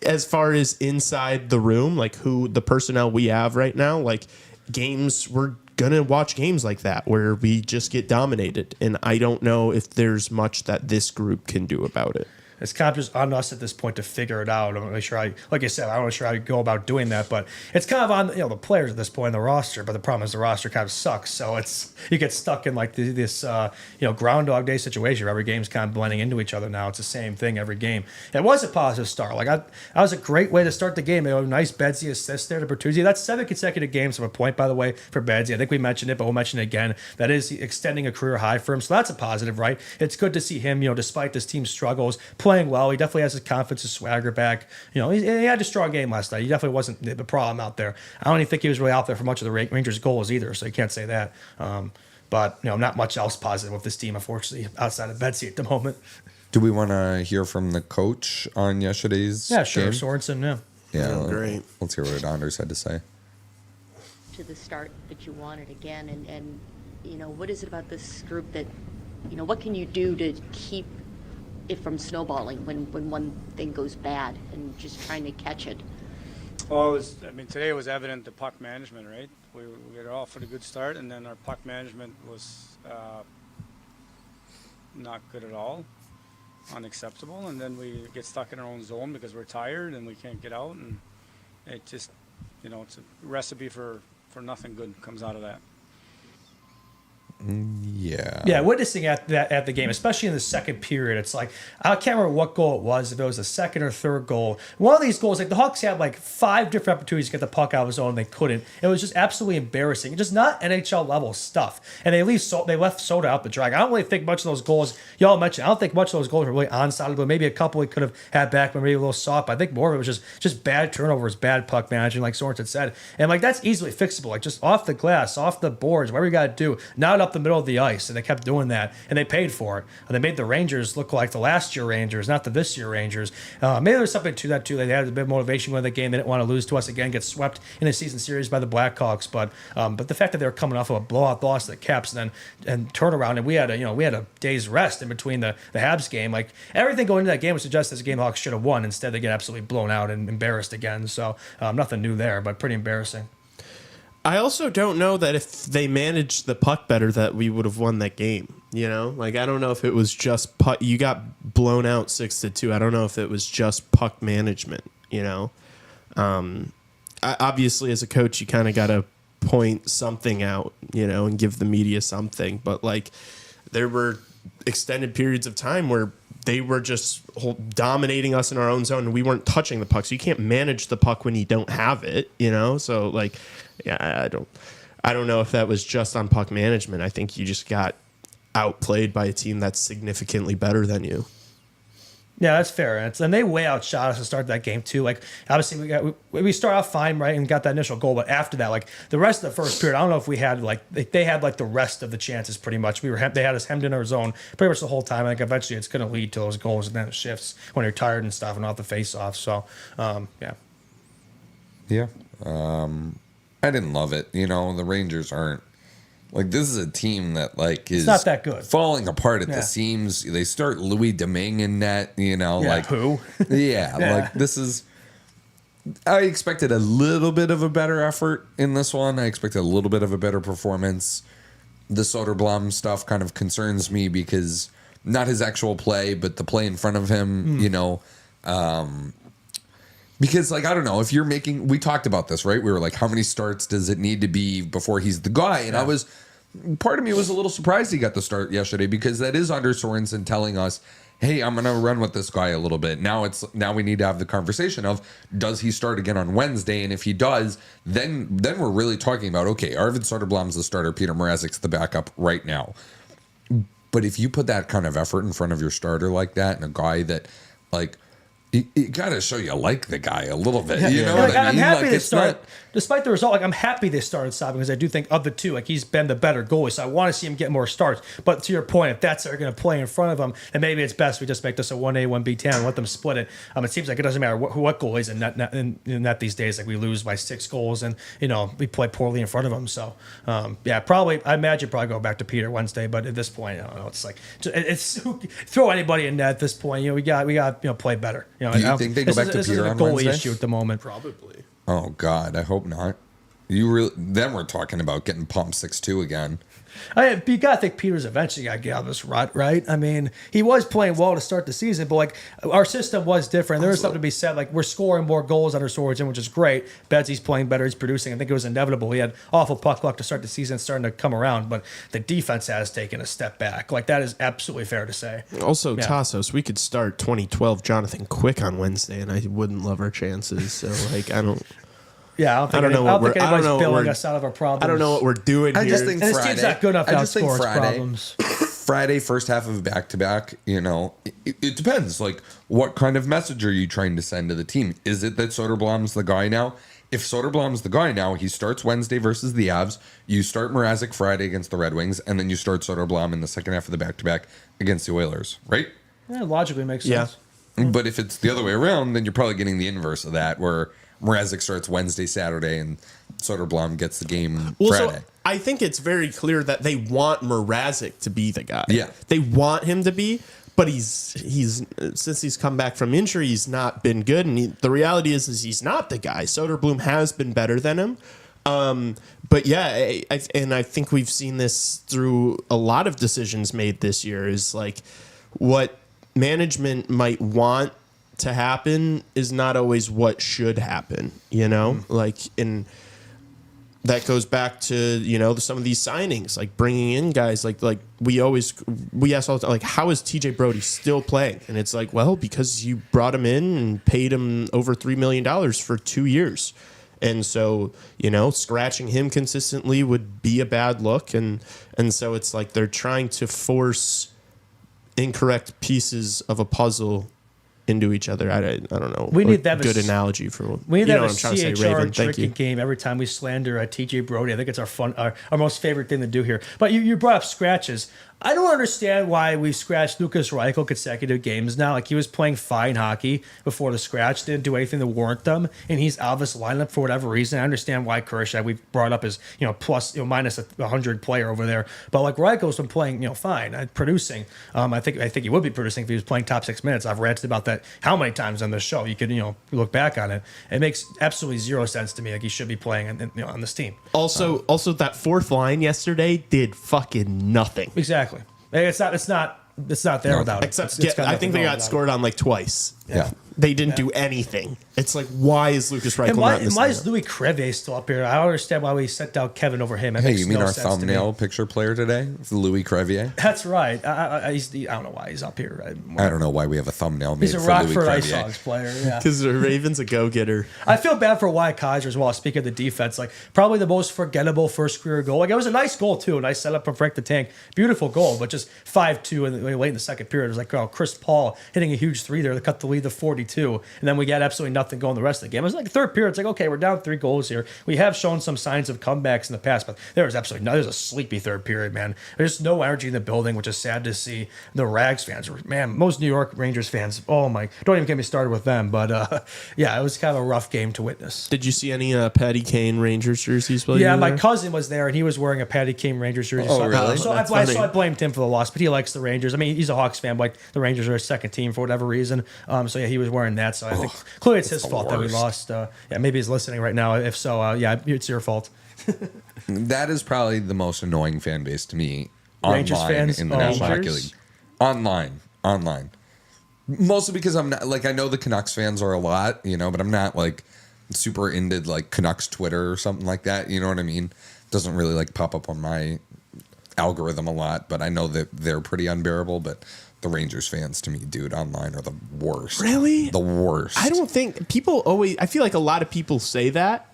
as far as inside the room, like who the personnel we have right now, like games, we're gonna watch games like that where we just get dominated, and I don't know if there's much that this group can do about it. It's kind of just on us at this point to figure it out. I'm not really sure how, like I said, I'm not sure how you go about doing that, but it's kind of on the players at this point in the roster. But the problem is the roster kind of sucks, so you get stuck in like this Groundhog Day situation where every game's kind of blending into each other now. It's the same thing every game. It was a positive start. Like that was a great way to start the game. Nice Bedsy assist there to Bertuzzi. That's 7 consecutive games of a point, by the way, for Bedsy. I think we mentioned it, but we'll mention it again. That is extending a career high for him, so that's a positive, right? It's good to see him, despite this team's struggles, playing well. He definitely has his confidence and swagger back. He had a strong game last night. He definitely wasn't the problem out there. I don't even think he was really out there for much of the Rangers' goals either, so you can't say that. But not much else positive with this team, unfortunately, outside of Betsy at the moment. Do we want to hear from the coach on yesterday's Yeah, sure. game? Sorensen, Yeah, great. Let's hear what Anders had to say. To the start that you wanted again, and what is it about this group that, what can you do to keep it from snowballing when one thing goes bad and just trying to catch it? Well, today it was evident the puck management, right? We got off for a good start, and then our puck management was not good at all, unacceptable, and then we get stuck in our own zone because we're tired and we can't get out, and it just, it's a recipe for nothing good comes out of that. Yeah, witnessing at the game, especially in the second period, it's like I can't remember what goal it was, if it was the second or third goal. One of these goals, like the Hawks had like 5 different opportunities to get the puck out of his zone, and they couldn't. It was just absolutely embarrassing. Just not NHL level stuff. And they left Soda out the drag. I don't really think much of those goals y'all mentioned. I don't think much of those goals were really onside, but maybe a couple we could have had back, but maybe a little soft. But I think more of it was just bad turnovers, bad puck management, like Sorensen said. And like that's easily fixable, like just off the glass, off the boards, whatever you got to do, not up the middle of the ice. And they kept doing that, and they paid for it. And they made the Rangers look like the last year Rangers, not the this year Rangers. Maybe there's something to that too. They had a bit of motivation with the game. They didn't want to lose to us again, get swept in a season series by the Blackhawks. But the fact that they were coming off of a blowout loss to the Caps and turn around, and we had a day's rest in between the Habs game. Like everything going into that game would suggest this game Hawks should have won. Instead, they get absolutely blown out and embarrassed again. So nothing new there, but pretty embarrassing. I also don't know that if they managed the puck better that we would have won that game. Like I don't know if it was just puck. You got blown out 6-2. I don't know if it was just puck management. Obviously as a coach, you kind of got to point something out, and give the media something. But like there were extended periods of time where they were just dominating us in our own zone, and we weren't touching the puck. So you can't manage the puck when you don't have it. So like. Yeah, I don't know if that was just on puck management. I think you just got outplayed by a team that's significantly better than you. Yeah, that's fair. And they way outshot us to start that game too. Like obviously we start off fine, right, and got that initial goal, but after that, like the rest of the first period, I don't know if we had they had like the rest of the chances pretty much. They had us hemmed in our zone pretty much the whole time. Like eventually it's going to lead to those goals, and then it shifts when you're tired and stuff and off the face off. So Yeah. I didn't love it. The Rangers aren't like, this is a team that like is not that good, falling apart at the seams. They start Louis Domingue in net, like who? Like this is. I expected a little bit of a better effort in this one. I expected a little bit of a better performance. The Soderblom stuff kind of concerns me because not his actual play, but the play in front of him. Because, like, I don't know, if you're making... We talked about this, right? We were like, how many starts does it need to be before he's the guy? And part of me was a little surprised he got the start yesterday, because that is under Sorensen telling us, hey, I'm going to run with this guy a little bit. Now we need to have the conversation of, does he start again on Wednesday? And if he does, then we're really talking about, okay, Arvid Soderblom's the starter, Peter Mrazek's the backup right now. But if you put that kind of effort in front of your starter like that, and a guy that, like, you got to show you like the guy a little bit. You know what I I'm mean? happy Like, they it's start, not- despite the result. Like, I'm happy they started Sabe because I do think of the two, like, he's been the better goalie. So I want to see him get more starts. But to your point, if that's they're going to play in front of him, then maybe it's best we just make this a 1A, 1B 10 and let them split it. It seems like it doesn't matter what goalies in net these days. Like, we lose by 6 goals and, we play poorly in front of them. So, probably, I imagine probably go back to Peter Wednesday. But at this point, I don't know. It's like, it's throw anybody in net at this point. We got play better. Do you think they go back to this Peter isn't a on goalie Wednesday? issue at the moment. Probably. Oh God, I hope not. Then we're talking about getting pumped 6-2 again. You gotta think Peters eventually got to get out of this rut, right? I mean, he was playing well to start the season, but like our system was different. There was something to be said. Like, we're scoring more goals under Swords, which is great. Betsy's playing better. He's producing. I think it was inevitable. He had awful puck luck to start the season, starting to come around, but the defense has taken a step back. Like, that is absolutely fair to say. Also, Tassos, we could start 2012 Jonathan Quick on Wednesday, and I wouldn't love our chances. So, like, I don't. Yeah, I don't think anybody's bailing us out of our problems. I don't know what we're doing here. I just think And this Friday. team's not good enough to I just think outscore its Friday. problems. Friday, first half of back-to-back, it depends. Like, what kind of message are you trying to send to the team? Is it that Soderblom's the guy now? If Soderblom's the guy now, he starts Wednesday versus the Avs. You start Mrazek Friday against the Red Wings, and then you start Soderblom in the second half of the back-to-back against the Oilers, right? Yeah, logically makes Yeah. sense. But if it's the other way around, then you're probably getting the inverse of that, where Mrazek starts Wednesday, Saturday, and Soderblom gets the game Friday. So I think it's very clear that they want Mrazek to be the guy. Yeah. They want him to be, but he's since he's come back from injury, he's not been good. And the reality is he's not the guy. Soderblom has been better than him. But yeah, I think we've seen this through a lot of decisions made this year, is like what management might want to happen is not always what should happen, like, and that goes back to, some of these signings, like bringing in guys like we ask all the time, like, how is TJ Brody still playing? And it's like, well, because you brought him in and paid him over $3 million for 2 years. And so, scratching him consistently would be a bad look. And so it's like they're trying to force incorrect pieces of a puzzle into each other. I don't know. We need to have a good analogy for we need to have what a I'm trying to say, CHR Raven. Thank you. drinking game every time we slander TJ Brody. I think it's our most favorite thing to do here. But you brought up scratches. I don't understand why we scratched Lucas Reichel consecutive games now. Like, he was playing fine hockey before the scratch, didn't do anything to warrant them, and he's out of this lineup for whatever reason. I understand why Kershaw we brought up as plus minus 100 player over there, but like Reichel's been playing fine, producing. I think he would be producing if he was playing top 6 minutes. I've ranted about that how many times on this show. You could look back on it. It makes absolutely zero sense to me. Like, he should be playing on this team. Also, that fourth line yesterday did fucking nothing. Exactly. It's not there without it. Except It's got I think nothing they wrong got without scored on like twice. Yeah. They didn't do anything. It's like, why is Lucas Reichel And not in this why is lineup? Louis Crevier still up here? I don't understand why we sent down Kevin over him. It Hey, makes you mean no our sense to me. thumbnail picture player today? Louis Crevier? That's right. I don't know why he's up here. I don't know why we have a thumbnail made He's a for Louis Rockford Ice Crevier. Hogs player. Yeah. Because the Ravens a go-getter. I feel bad for Wyatt Kaiser as well. Speaking of the defense, like, probably the most forgettable first career goal. Like, it was a nice goal too, a nice setup from Frank the Tank. Beautiful goal, but just 5-2 and late in the second period. It was like, Chris Paul hitting a huge 3 there to cut the lead to 42, and then we got absolutely nothing going the rest of the game. It was like third period. It's like, okay, we're down 3 goals here. We have shown some signs of comebacks in the past, but there was absolutely no. There's a sleepy third period, man. There's no energy in the building, which is sad to see. The Rags fans were, man, most New York Rangers fans. Oh my! Don't even get me started with them. But yeah, it was kind of a rough game to witness. Did you see any Patty Kane Rangers jerseys? Yeah, my cousin was there, and he was wearing a Patty Kane Rangers jersey. Oh, really? So I blamed him for the loss, but he likes the Rangers. I mean, he's a Hawks fan, but like, the Rangers are his second team for whatever reason. So yeah, he was wearing that. So I think clearly it's his fault that we lost. Yeah, maybe he's listening right now. If so, yeah, it's your fault. That is probably the most annoying fan base to me. Rangers online fans? in the National Hockey Rangers? League. Online. Mostly because I'm not, like, I know the Canucks fans are a lot, but I'm not like super into like Canucks Twitter or something like that. You know what I mean? Doesn't really like pop up on my algorithm a lot, but I know that they're pretty unbearable. But the Rangers fans, to me, dude, online are the worst. Really? The worst. I don't think people always. I feel like a lot of people say that,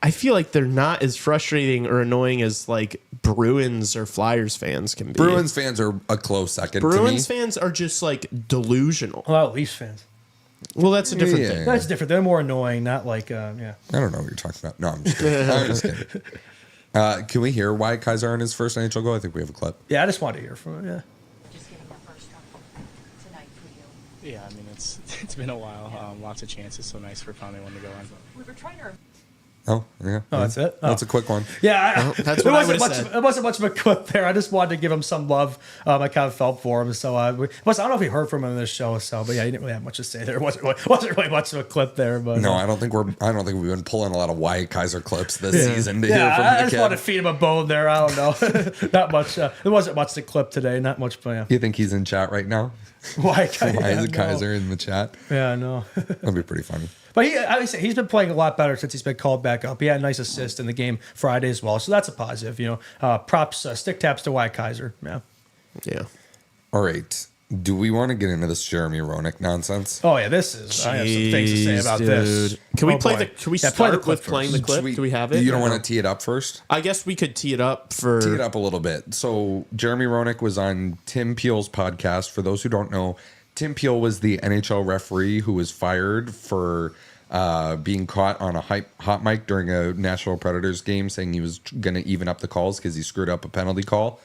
I feel like they're not as frustrating or annoying as like Bruins or Flyers fans can be. Bruins fans are a close second Bruins to me. fans are just like delusional. Well, Leafs fans. Well, that's a different thing. That's different. They're more annoying, not like, yeah. I don't know what you're talking about. No, I'm just kidding. I'm just kidding. Can we hear why Kaiser on his first NHL goal? I think we have a clip. Yeah, I just wanted to hear from him, yeah. Just getting that first one tonight for you. Yeah, I mean, it's been a while. Lots of chances, so nice for finally one to go in. We were trying to. Oh, yeah. Oh, that's it? That's a quick one. Yeah, that's it what I wasn't would've much. said. It wasn't much of a clip there. I just wanted to give him some love. I kind of felt for him. So I don't know if he heard from him in this show. So, but yeah, he didn't really have much to say there. It wasn't really much of a clip there. But No, I don't think we've been pulling a lot of Wyatt Kaiser clips this season to hear from I the just kid. wanted to feed him a bone there. I don't know. Not much. There wasn't much to clip today. Not much. But yeah. You think he's in chat right now? Why Why is Kaiser in the chat? Yeah, no. That'd be pretty funny. But he's been playing a lot better since he's been called back up. He had a nice assist in the game Friday as well, so that's a positive. Props, stick taps to Wyatt Kaiser. Yeah. Yeah. All right. Do we want to get into this Jeremy Roenick nonsense? Oh yeah, this is. I have some things to say about this. Can we Oh, play boy. the? Can we Yeah, start play the clip with playing the first. clip? Do we have it? You don't Or want to tee it up first? I guess we could tee it up for. Tee it up a little bit. So Jeremy Roenick was on Tim Peel's podcast. For those who don't know, Tim Peel was the NHL referee who was fired for being caught on a hot mic during a Nashville Predators game, saying he was going to even up the calls because he screwed up a penalty call.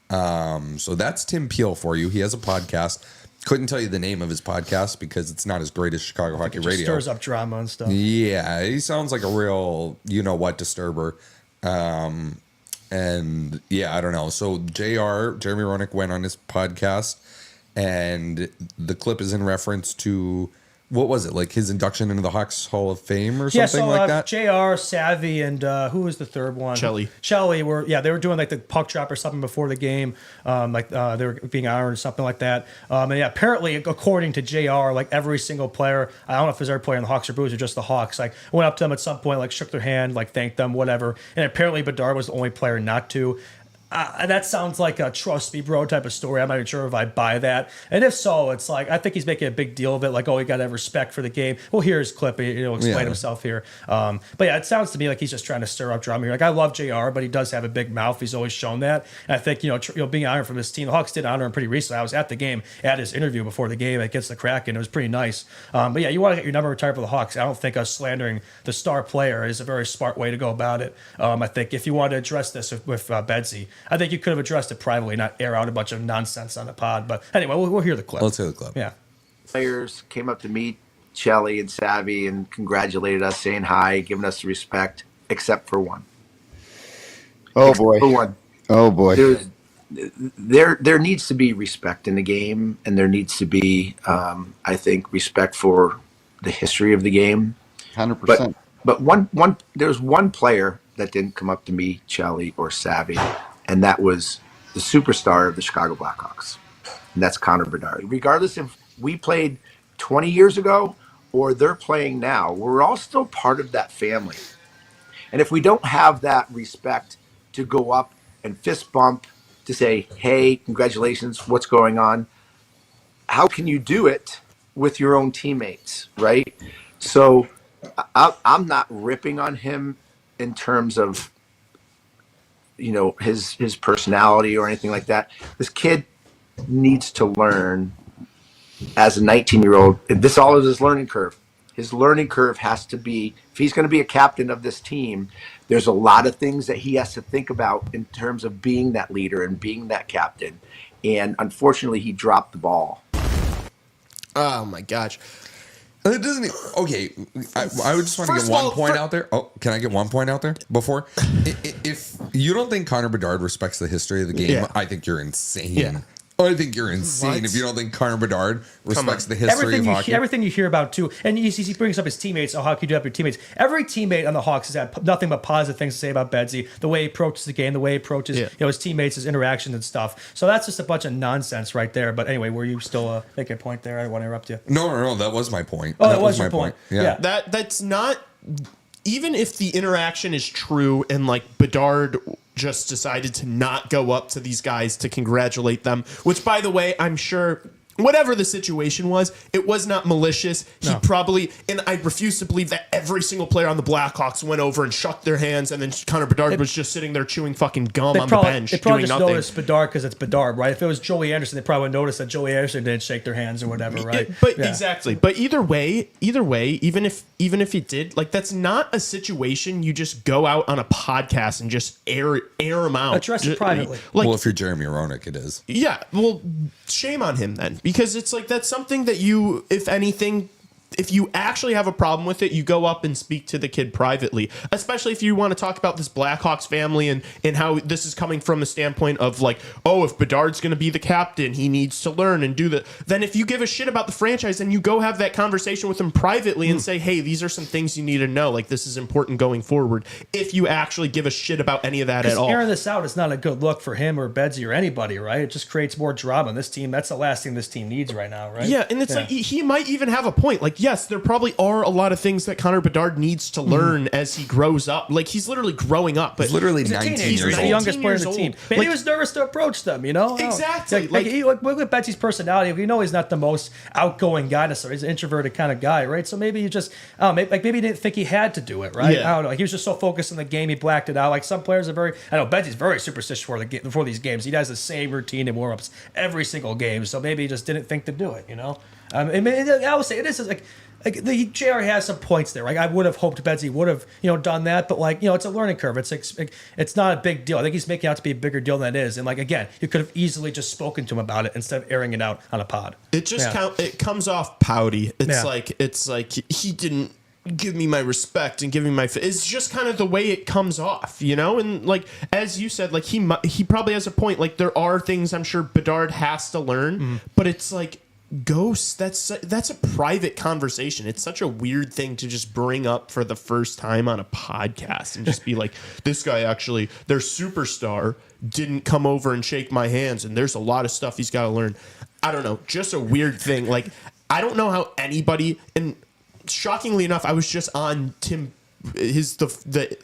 So that's Tim Peel for you. He has a podcast. Couldn't tell you the name of his podcast because it's not as great as Chicago Hockey It just Radio. stirs up drama and stuff. Yeah, he sounds like a real, disturber. And yeah, I don't know. So Jeremy Roenick went on his podcast, and the clip is in reference to, what was it, like his induction into the Hawks Hall of Fame or something like that? JR, Savvy, and who was the third one? Shelley they were doing like the puck drop or something before the game, they were being honored or something like that. And yeah, apparently according to JR, like every single player, I don't know if there's every player in the Hawks or Blues or just the Hawks, like went up to them at some point, like shook their hand, like thanked them, whatever. And apparently Bedard was the only player not to. That sounds like a trust me bro type of story. I'm not even sure if I buy that. And if so, it's like, I think he's making a big deal of it. Like, oh, he got to have respect for the game. Well, here's clip. He'll explain himself here. But yeah, it sounds to me like he's just trying to stir up drama here. Like, I love JR, but he does have a big mouth. He's always shown that. And I think, being honored from his team, the Hawks did honor him pretty recently. I was at the game, at his interview before the game against the Kraken. It was pretty nice. But yeah, you want to get your number retired for the Hawks. I don't think us slandering the star player is a very smart way to go about it. I think if you want to address this with Bedsy, I think you could have addressed it privately, not air out a bunch of nonsense on the pod. But anyway, we'll hear the clip. Let's hear the clip. Yeah. Players came up to meet Shelly and Savvy and congratulated us, saying hi, giving us respect, except for one. Oh Except boy. for one. Oh boy. There needs to be respect in the game, and there needs to be, I think, respect for the history of the game. 100%. But there's one player that didn't come up to me, Shelly or Savvy, and that was the superstar of the Chicago Blackhawks, and that's Connor Bedard. Regardless if we played 20 years ago or they're playing now, we're all still part of that family. And if we don't have that respect to go up and fist bump to say, hey, congratulations, what's going on? How can you do it with your own teammates, right? So I'm not ripping on him in terms of, his personality or anything like that. This kid needs to learn as a 19-year-old. This all is his learning curve. His learning curve has to be, if he's going to be a captain of this team, there's a lot of things that he has to think about in terms of being that leader and being that captain. And unfortunately, he dropped the ball. Oh my gosh. It doesn't. Okay, I would just want to get one point out there. Oh, can I get one point out there before? If you don't think Connor Bedard respects the history of the game, I think you're insane. Yeah. I think you're insane What? if you don't think Connor Bedard respects the history of hockey. Everything you hear about too, and he brings up his teammates. Oh, how can you do up your teammates? Every teammate on the Hawks has had nothing but positive things to say about Bedsy, the way he approaches the game, the way he approaches his teammates, his interactions and stuff. So that's just a bunch of nonsense right there. But anyway, were you still making a point there? I don't want to interrupt you. No, that was my point. Oh, that was your point. Yeah. That's not. Even if the interaction is true and like Bedard just decided to not go up to these guys to congratulate them, which by the way, I'm sure whatever the situation was, it was not malicious. He probably, and I refuse to believe that every single player on the Blackhawks went over and shook their hands, and then Connor Bedard was just sitting there chewing fucking gum on the bench They probably doing just nothing. noticed Bedard because it's Bedard, right? If it was Joey Anderson, they probably would notice that Joey Anderson didn't shake their hands or whatever, right? Exactly. But either way, even if he did, like, that's not a situation you just go out on a podcast and just air them out. Address it privately. Like, well, if you're Jeremy Roenick, it is. yeah, well, shame on him then, because it's like that's something that you, if anything, if you actually have a problem with it, you go up and speak to the kid privately, especially if you want to talk about this Blackhawks family and how this is coming from a standpoint of like, oh, if Bedard's going to be the captain, he needs to learn and do that. Then if you give a shit about the franchise, then you go have that conversation with him privately and say, hey, these are some things you need to know. Like, this is important going forward. If you actually give a shit about any of that at all. Airing this out is not a good look for him or Bedsy or anybody, right? It just creates more drama in this team. That's the last thing this team needs right now, right? Yeah, and it's like he might even have a point. Like, yes, there probably are a lot of things that Connor Bedard needs to learn as he grows up. Like, he's literally growing up. But He's literally He's a 19 teenager. years He's the old. youngest player in the 19 team. years Maybe old. he was nervous to approach them, you know? Exactly. Look at Betsy's personality. We know he's not the most outgoing guy necessarily. He's an introverted kind of guy, right? So maybe you just, maybe he didn't think he had to do it, right? Yeah. I don't know. Like, he was just so focused on the game, he blacked it out. Like, some players are Betsy's very superstitious before these games. He does the same routine and warm-ups every single game. So maybe he just didn't think to do it, you know? I would say it is like the JR has some points there. Like, I would have hoped Bedsy would have done that, but like, it's a learning curve. It's not a big deal. I think he's making it out to be a bigger deal than it is. And like, again, you could have easily just spoken to him about it instead of airing it out on a pod. It just it comes off pouty. It's like he didn't give me my respect and give me my. It's just kind of the way it comes off, you know. And like, as you said, like he probably has a point. Like, there are things I'm sure Bedard has to learn, but it's like, Ghost, that's a private conversation. It's such a weird thing to just bring up for the first time on a podcast and just be like, this guy actually, their superstar didn't come over and shake my hands, and there's a lot of stuff he's got to learn. I don't know, just a weird thing. Like, I don't know how anybody, and shockingly enough, I was just on the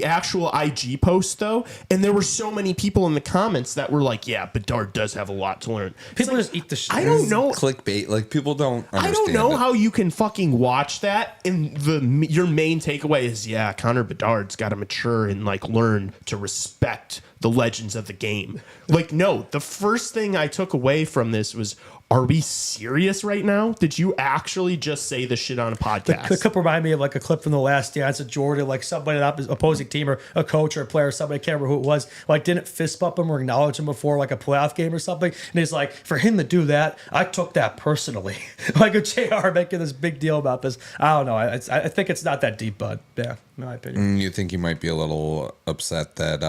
actual IG post though, and there were so many people in the comments that were like, yeah, Bedard does have a lot to learn. People just eat the shit. I don't know. Clickbait. Like, people don't understand. I don't know it. how you can fucking watch that and your main takeaway is, yeah, Connor Bedard's got to mature and like learn to respect the legends of the game. Like, no, the first thing I took away from this was, are we serious right now? Did you actually just say this shit on a podcast? The clip reminded me of like a clip from The Last Dance of Jordan, like somebody on the opposing team or a coach or a player, somebody, I can't remember who it was, like didn't fist bump him or acknowledge him before like a playoff game or something. And he's like, for him to do that, I took that personally. Like a JR making this big deal about this. I don't know. I think it's not that deep, bud. Yeah, in my opinion. You think he might be a little upset that,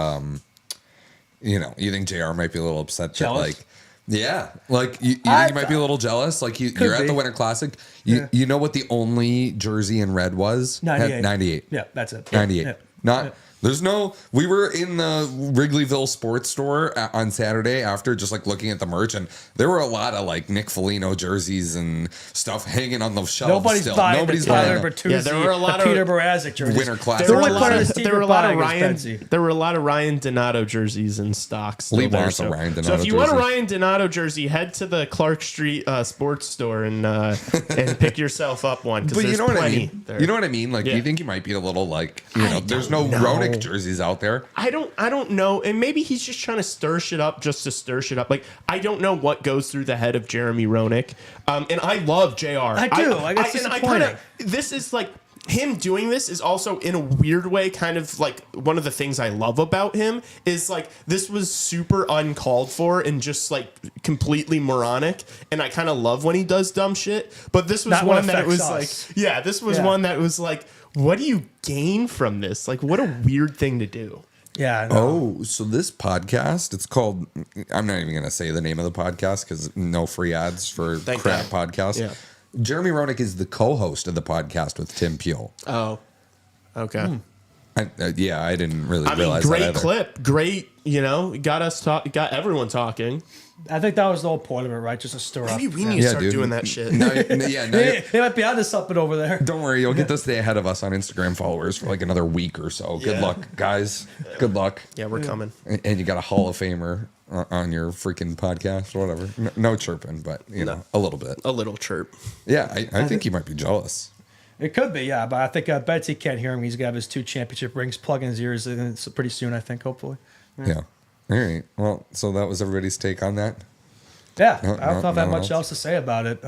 you think JR might be a little upset Jealous? that, like, yeah, like you think he might be a little jealous. Like, you're at the Winter Classic. You know what the only jersey in red was? 98. 98. Yeah, that's it. 98. Yeah. Not. Yeah. There's no. We were in the Wrigleyville sports store on Saturday after, just like looking at the merch, and there were a lot of like Nick Foligno jerseys and stuff hanging on the shelves. Nobody's buying the Tyler them. Bertuzzi, Yeah, there were a lot of Peter Mrazek jerseys. Winter Classic. The only part of this team there were a you're lot of buying is Ryan. Betsy. There were a lot of Ryan Donato jerseys in stock. Still Lee there, wants a Ryan so Donato if you want a jersey. Ryan Donato jersey, head to the Clark Street sports store and pick yourself up one. But There's you know what I plenty mean? there. You know what I mean? Like, Yeah. you think he might be a little like, there's no know. Roenick jerseys out there. I don't know, and maybe he's just trying to stir shit up just to stir shit up. Like, I don't know what goes through the head of Jeremy Roenick, and I love JR. I do. Like, it's disappointing. This is like, him doing this is also in a weird way kind of like one of the things I love about him is like, this was super uncalled for and just like completely moronic, and I kind of love when he does dumb shit, but this was Not when one it that was affects us. like, yeah, this was one that was like, what do you gain from this? Like, what a weird thing to do. Yeah. I know. Oh, so this podcast, it's called, I'm not even going to say the name of the podcast because no free ads for Thank crap God. podcasts. Yeah. Jeremy Roenick is the co-host of the podcast with Tim Peel. Oh, okay. I didn't really I mean, realize that great either. clip, great. Got everyone talking. I think that was the whole point of it, right? Just to stir up. Maybe we need to Yeah, start dude. doing that shit. No, They might be onto something over there. don't worry, you'll get to stay ahead of us on Instagram followers for like another week or so. Good Yeah. luck, guys. Good luck. Yeah, we're coming. And you got a Hall of Famer on your freaking podcast or whatever. No chirping, but you know, a little bit. A little chirp. Yeah, I think he might be jealous. It could be, yeah, but I think Betsy can't hear him. He's gonna have his 2 championship rings plug in his ears, and it's pretty soon, I think, hopefully. Yeah. All right. Well, so that was everybody's take on that. Yeah, I don't know if I have no much else. else to say about it.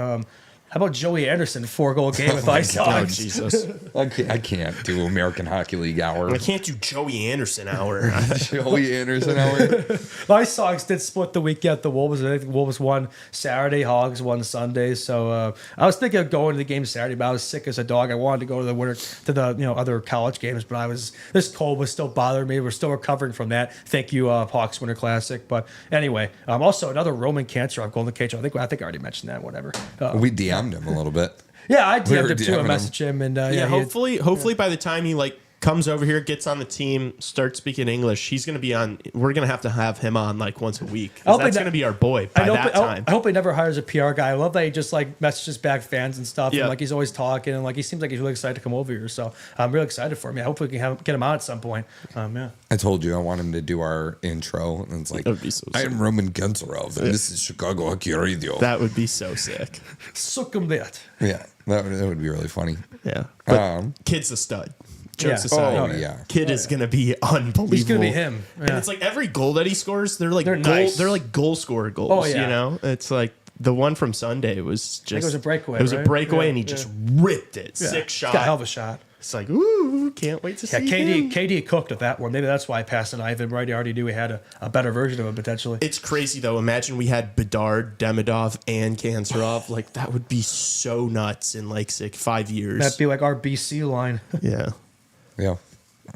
How about Joey Anderson, 4-goal game with Ice Oh, Hogs? Jesus. I can't do American Hockey League hour. I can't do Joey Anderson hour. Joey Anderson hour. Ice Hogs did split the weekend. The Wolves, I think the Wolves won Saturday, Hogs won Sunday. So I was thinking of going to the game Saturday, but I was sick as a dog. I wanted to go to the other college games, but this cold was still bothering me. We're still recovering from that. Thank you, Hawks Winter Classic. But anyway, also another Roman cancer of Golden Cage. I think I already mentioned that. Whatever. We DM'd him a little bit. Yeah, I We were DM'd him too. I DMing him. messaged him, and Yeah, hopefully by the time he like comes over here, gets on the team, starts speaking English, he's gonna be on. We're gonna have him on like once a week. 'Cause that's gonna be our boy by that time. I hope he never hires a PR guy. I love that he just like messages back fans and stuff. Yeah. And like he's always talking, and like he seems like he's really excited to come over here. So I'm really excited for him. I hope we can get him on at some point. Yeah. I told you I want him to do our intro, and it's like, That would be so I sick. am Roman Gensarov, and this is Chicago Hockey Radio. That would be so sick. Suck him that. Yeah, that would be really funny. Yeah. But kid's a stud. Jokes Yeah. aside. Oh, yeah. Kid is gonna be unbelievable. He's gonna be him. And Yeah. it's like every goal that he scores, they're like nice. They're like goal scorer goals. Oh, yeah. You know? It's like the one from Sunday was just it was a breakaway, It was a right? breakaway Yeah, and he yeah. just ripped it. Yeah. Sick He's shot. got a hell of a shot. It's like, ooh, can't wait to Yeah, see him. KD cooked with that one. Maybe that's why I passed an Ivan. Right, I already knew we had a better version of him potentially. It's crazy though. Imagine we had Bedard, Demidov, and Kanserov. Like that would be so nuts in like 5 years. That'd be like our BC line. Yeah. Yeah.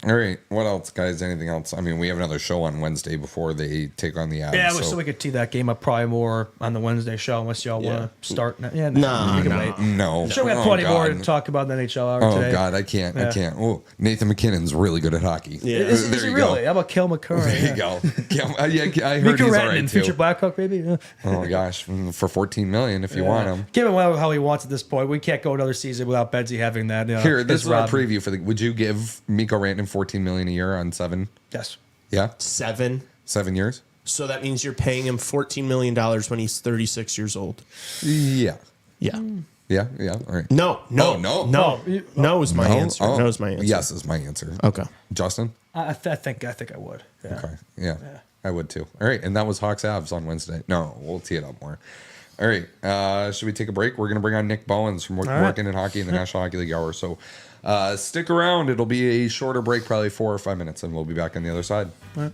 All right. What else, guys? Anything else? I mean, we have another show on Wednesday before they take on the Avs. Yeah, so we could tee that game up probably more on the Wednesday show unless y'all want to start. Yeah, No, we can no. wait. No. Sure, we have Oh, plenty more God. to talk about in the NHL hour Oh today. God, I can't. Yeah. I can't. Oh, Nathan McKinnon's really good at hockey. Yeah. Is there he you really? go. How about Kel McCurry? There you go. Yeah, I heard Mika he's all Rantanen, right future too. Blackhawk, maybe. Yeah. Oh my gosh, for $14 million if you want him. Given how he wants at this point, we can't go another season without Bedsy having that. Here, this his is our Rob. preview for the. Would you give Miko Rantanen $14 million a year on 7? Yes. Yeah, 7. 7 years. So that means you're paying him $14 million when he's 36 years old. Yeah, Yeah. yeah. All right. No. Oh, no. No is my answer. Oh, No is my answer. Yes is my answer. Okay. Justin. I think I would. Yeah. Okay. Yeah, I would too. All right, and that was Hawks Avs on Wednesday. No, we'll tee it up more. All right, should we take a break? We're going to bring on Nick Bowins from Working in Hockey in the National Hockey League Hour. So stick around. It'll be a shorter break, probably 4 or 5 minutes, and we'll be back on the other side. All right.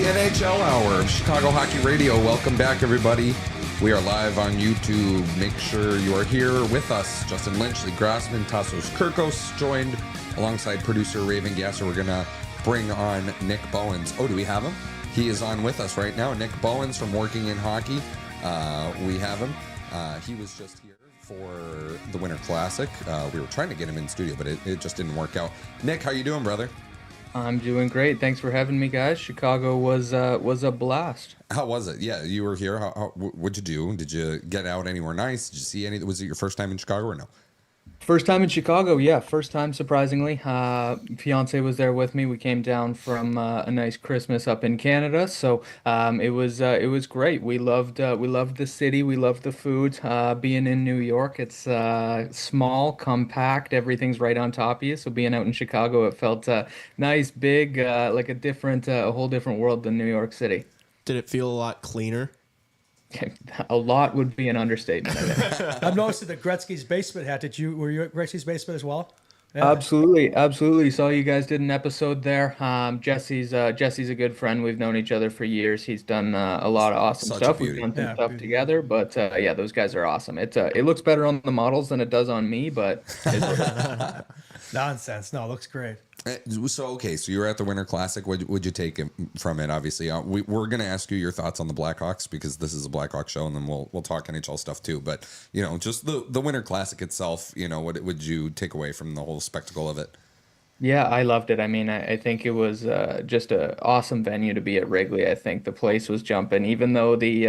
NHL Hour of Chicago Hockey Radio. Welcome back, everybody. We are live on YouTube. Make sure you are here with us. Justin Lynch, Lee Grossman, Tassos Kirkos, joined alongside producer Raven Gasser. We're going to bring on Nick Bowins. Oh, do we have him? He is on with us right now. Nick Bowins from Working in Hockey. We have him. He was just here for the Winter Classic. We were trying to get him in studio, but it just didn't work out. Nick, how you doing, brother? I'm doing great. Thanks for having me, guys. Chicago was a blast. How was it? Yeah, you were here. What'd you do? Did you get out anywhere nice? Did you see any? Was it your first time in Chicago or no? First time in Chicago, yeah. First time, surprisingly. Fiance was there with me. We came down from a nice Christmas up in Canada, so it was great. We loved the city. We loved the food. Being in New York, it's small, compact. Everything's right on top of you. So being out in Chicago, it felt nice, big, like a whole different world than New York City. Did it feel a lot cleaner? A lot would be an understatement, I think. I'm noticing the Gretzky's basement hat. Were you at Gretzky's basement as well? Yeah. Absolutely. Saw you guys did an episode there. Jesse's a good friend. We've known each other for years. He's done a lot of awesome Such a stuff. beauty. We've done some Yeah, stuff beauty. together. But yeah, those guys are awesome. It looks better on the models than it does on me, but Nonsense. No, it looks great. So you were at the Winter Classic. What'd you take from it? Obviously, we're going to ask you your thoughts on the Blackhawks because this is a Blackhawk show, and then we'll talk NHL stuff too. But just the Winter Classic itself. What would you take away from the whole spectacle of it? yeah, I loved it. I mean, I think it was just an awesome venue to be at Wrigley. I think the place was jumping, even though the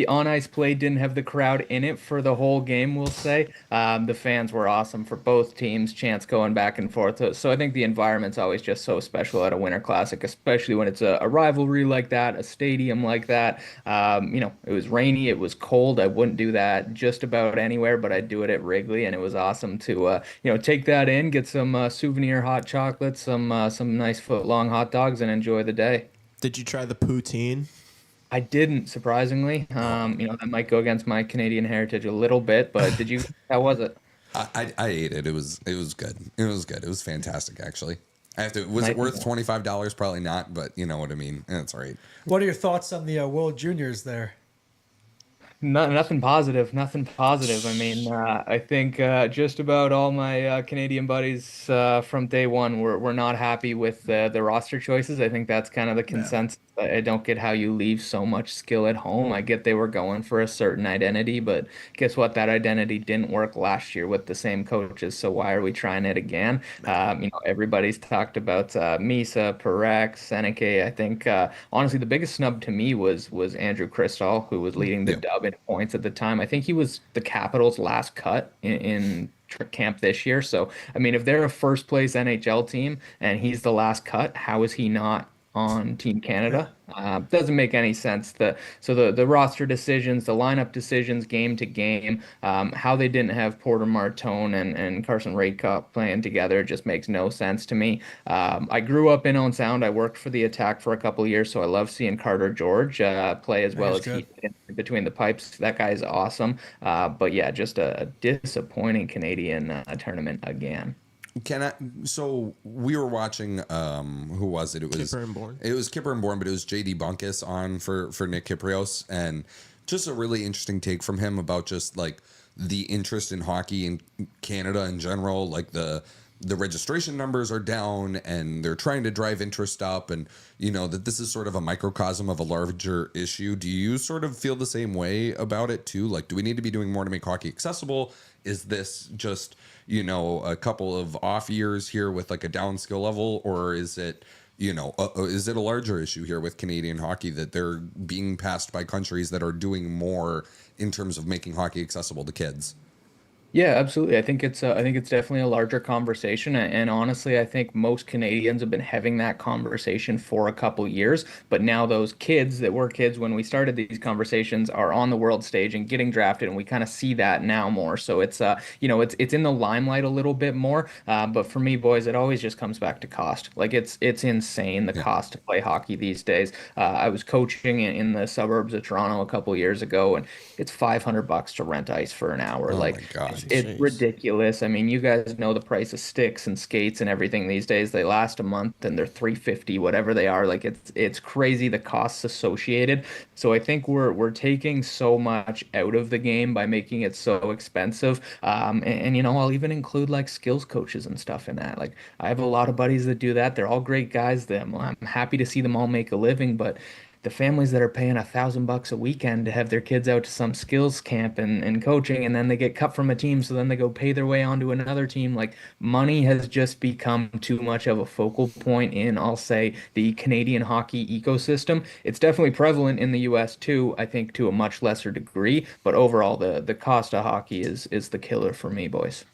on ice play didn't have the crowd in it for the whole game. We'll say the fans were awesome for both teams. Chants going back and forth. So I think the environment's always just so special at a Winter Classic, especially when it's a rivalry like that, a stadium like that. It was rainy, it was cold. I wouldn't do that just about anywhere, but I'd do it at Wrigley, and it was awesome to take that in, get some souvenir hot chocolate, some nice foot-long hot dogs, and enjoy the day. Did you try the poutine? I didn't, surprisingly. That might go against my Canadian heritage a little bit, but did you? How was it? I ate it. It was good. It was good. It was fantastic, actually. Was it worth $25? Probably not, but you know what I mean. That's all right. What are your thoughts on the World Juniors there? Nothing positive. Nothing positive. I mean, I think just about all my Canadian buddies from day one were not happy with the roster choices. I think that's kind of the consensus. I don't get how you leave so much skill at home. I get they were going for a certain identity, but guess what? That identity didn't work last year with the same coaches. So why are we trying it again? Everybody's talked about Misa, Parekh, Seneca. I think honestly the biggest snub to me was Andrew Cristall, who was leading the dub in points at the time. I think he was the Capitals' last cut in camp this year. So I mean, if they're a first place NHL team and he's the last cut, how is he not on Team Canada? Doesn't make any sense. The roster decisions, the lineup decisions, game to game, how they didn't have Porter Martone and Carson Radekop playing together just makes no sense to me. I grew up in Owen Sound. I worked for the Attack for a couple of years, so I love seeing Carter George play as well as he did between the pipes. That guy's awesome. But yeah, just a disappointing Canadian tournament again. So we were watching. Who was it? It was Kipper and Bourne. It was Kipper and Bourne, but it was JD Bunkus on for Nick Kyprios, and just a really interesting take from him about just like the interest in hockey in Canada in general. Like the registration numbers are down, and they're trying to drive interest up, and that this is sort of a microcosm of a larger issue. Do you sort of feel the same way about it too? Like, do we need to be doing more to make hockey accessible? Is this just a couple of off years here with like a down skill level, or is it is it a larger issue here with Canadian hockey that they're being passed by countries that are doing more in terms of making hockey accessible to kids? Yeah, absolutely. I think it's definitely a larger conversation, and honestly, I think most Canadians have been having that conversation for a couple years. But now those kids that were kids when we started these conversations are on the world stage and getting drafted, and we kind of see that now more. So it's it's in the limelight a little bit more. But for me, boys, it always just comes back to cost. Like it's insane the cost to play hockey these days. I was coaching in the suburbs of Toronto a couple years ago, and it's $500 to rent ice for an hour. Oh like my gosh. it's ridiculous. I mean, you guys know the price of sticks and skates and everything these days. They last a month and they're 350, whatever they are. Like it's crazy the costs associated. So I think we're taking so much out of the game by making it so expensive. And you know, I'll even include like skills coaches and stuff in that. Like I have a lot of buddies that do that. They're all great guys. I'm happy to see them all make a living, but the families that are paying $1,000 a weekend to have their kids out to some skills camp and coaching, and then they get cut from a team, so then they go pay their way onto another team. Like money has just become too much of a focal point in, I'll say, the Canadian hockey ecosystem. It's definitely prevalent in the US too, I think to a much lesser degree, but overall the cost of hockey is the killer for me, boys.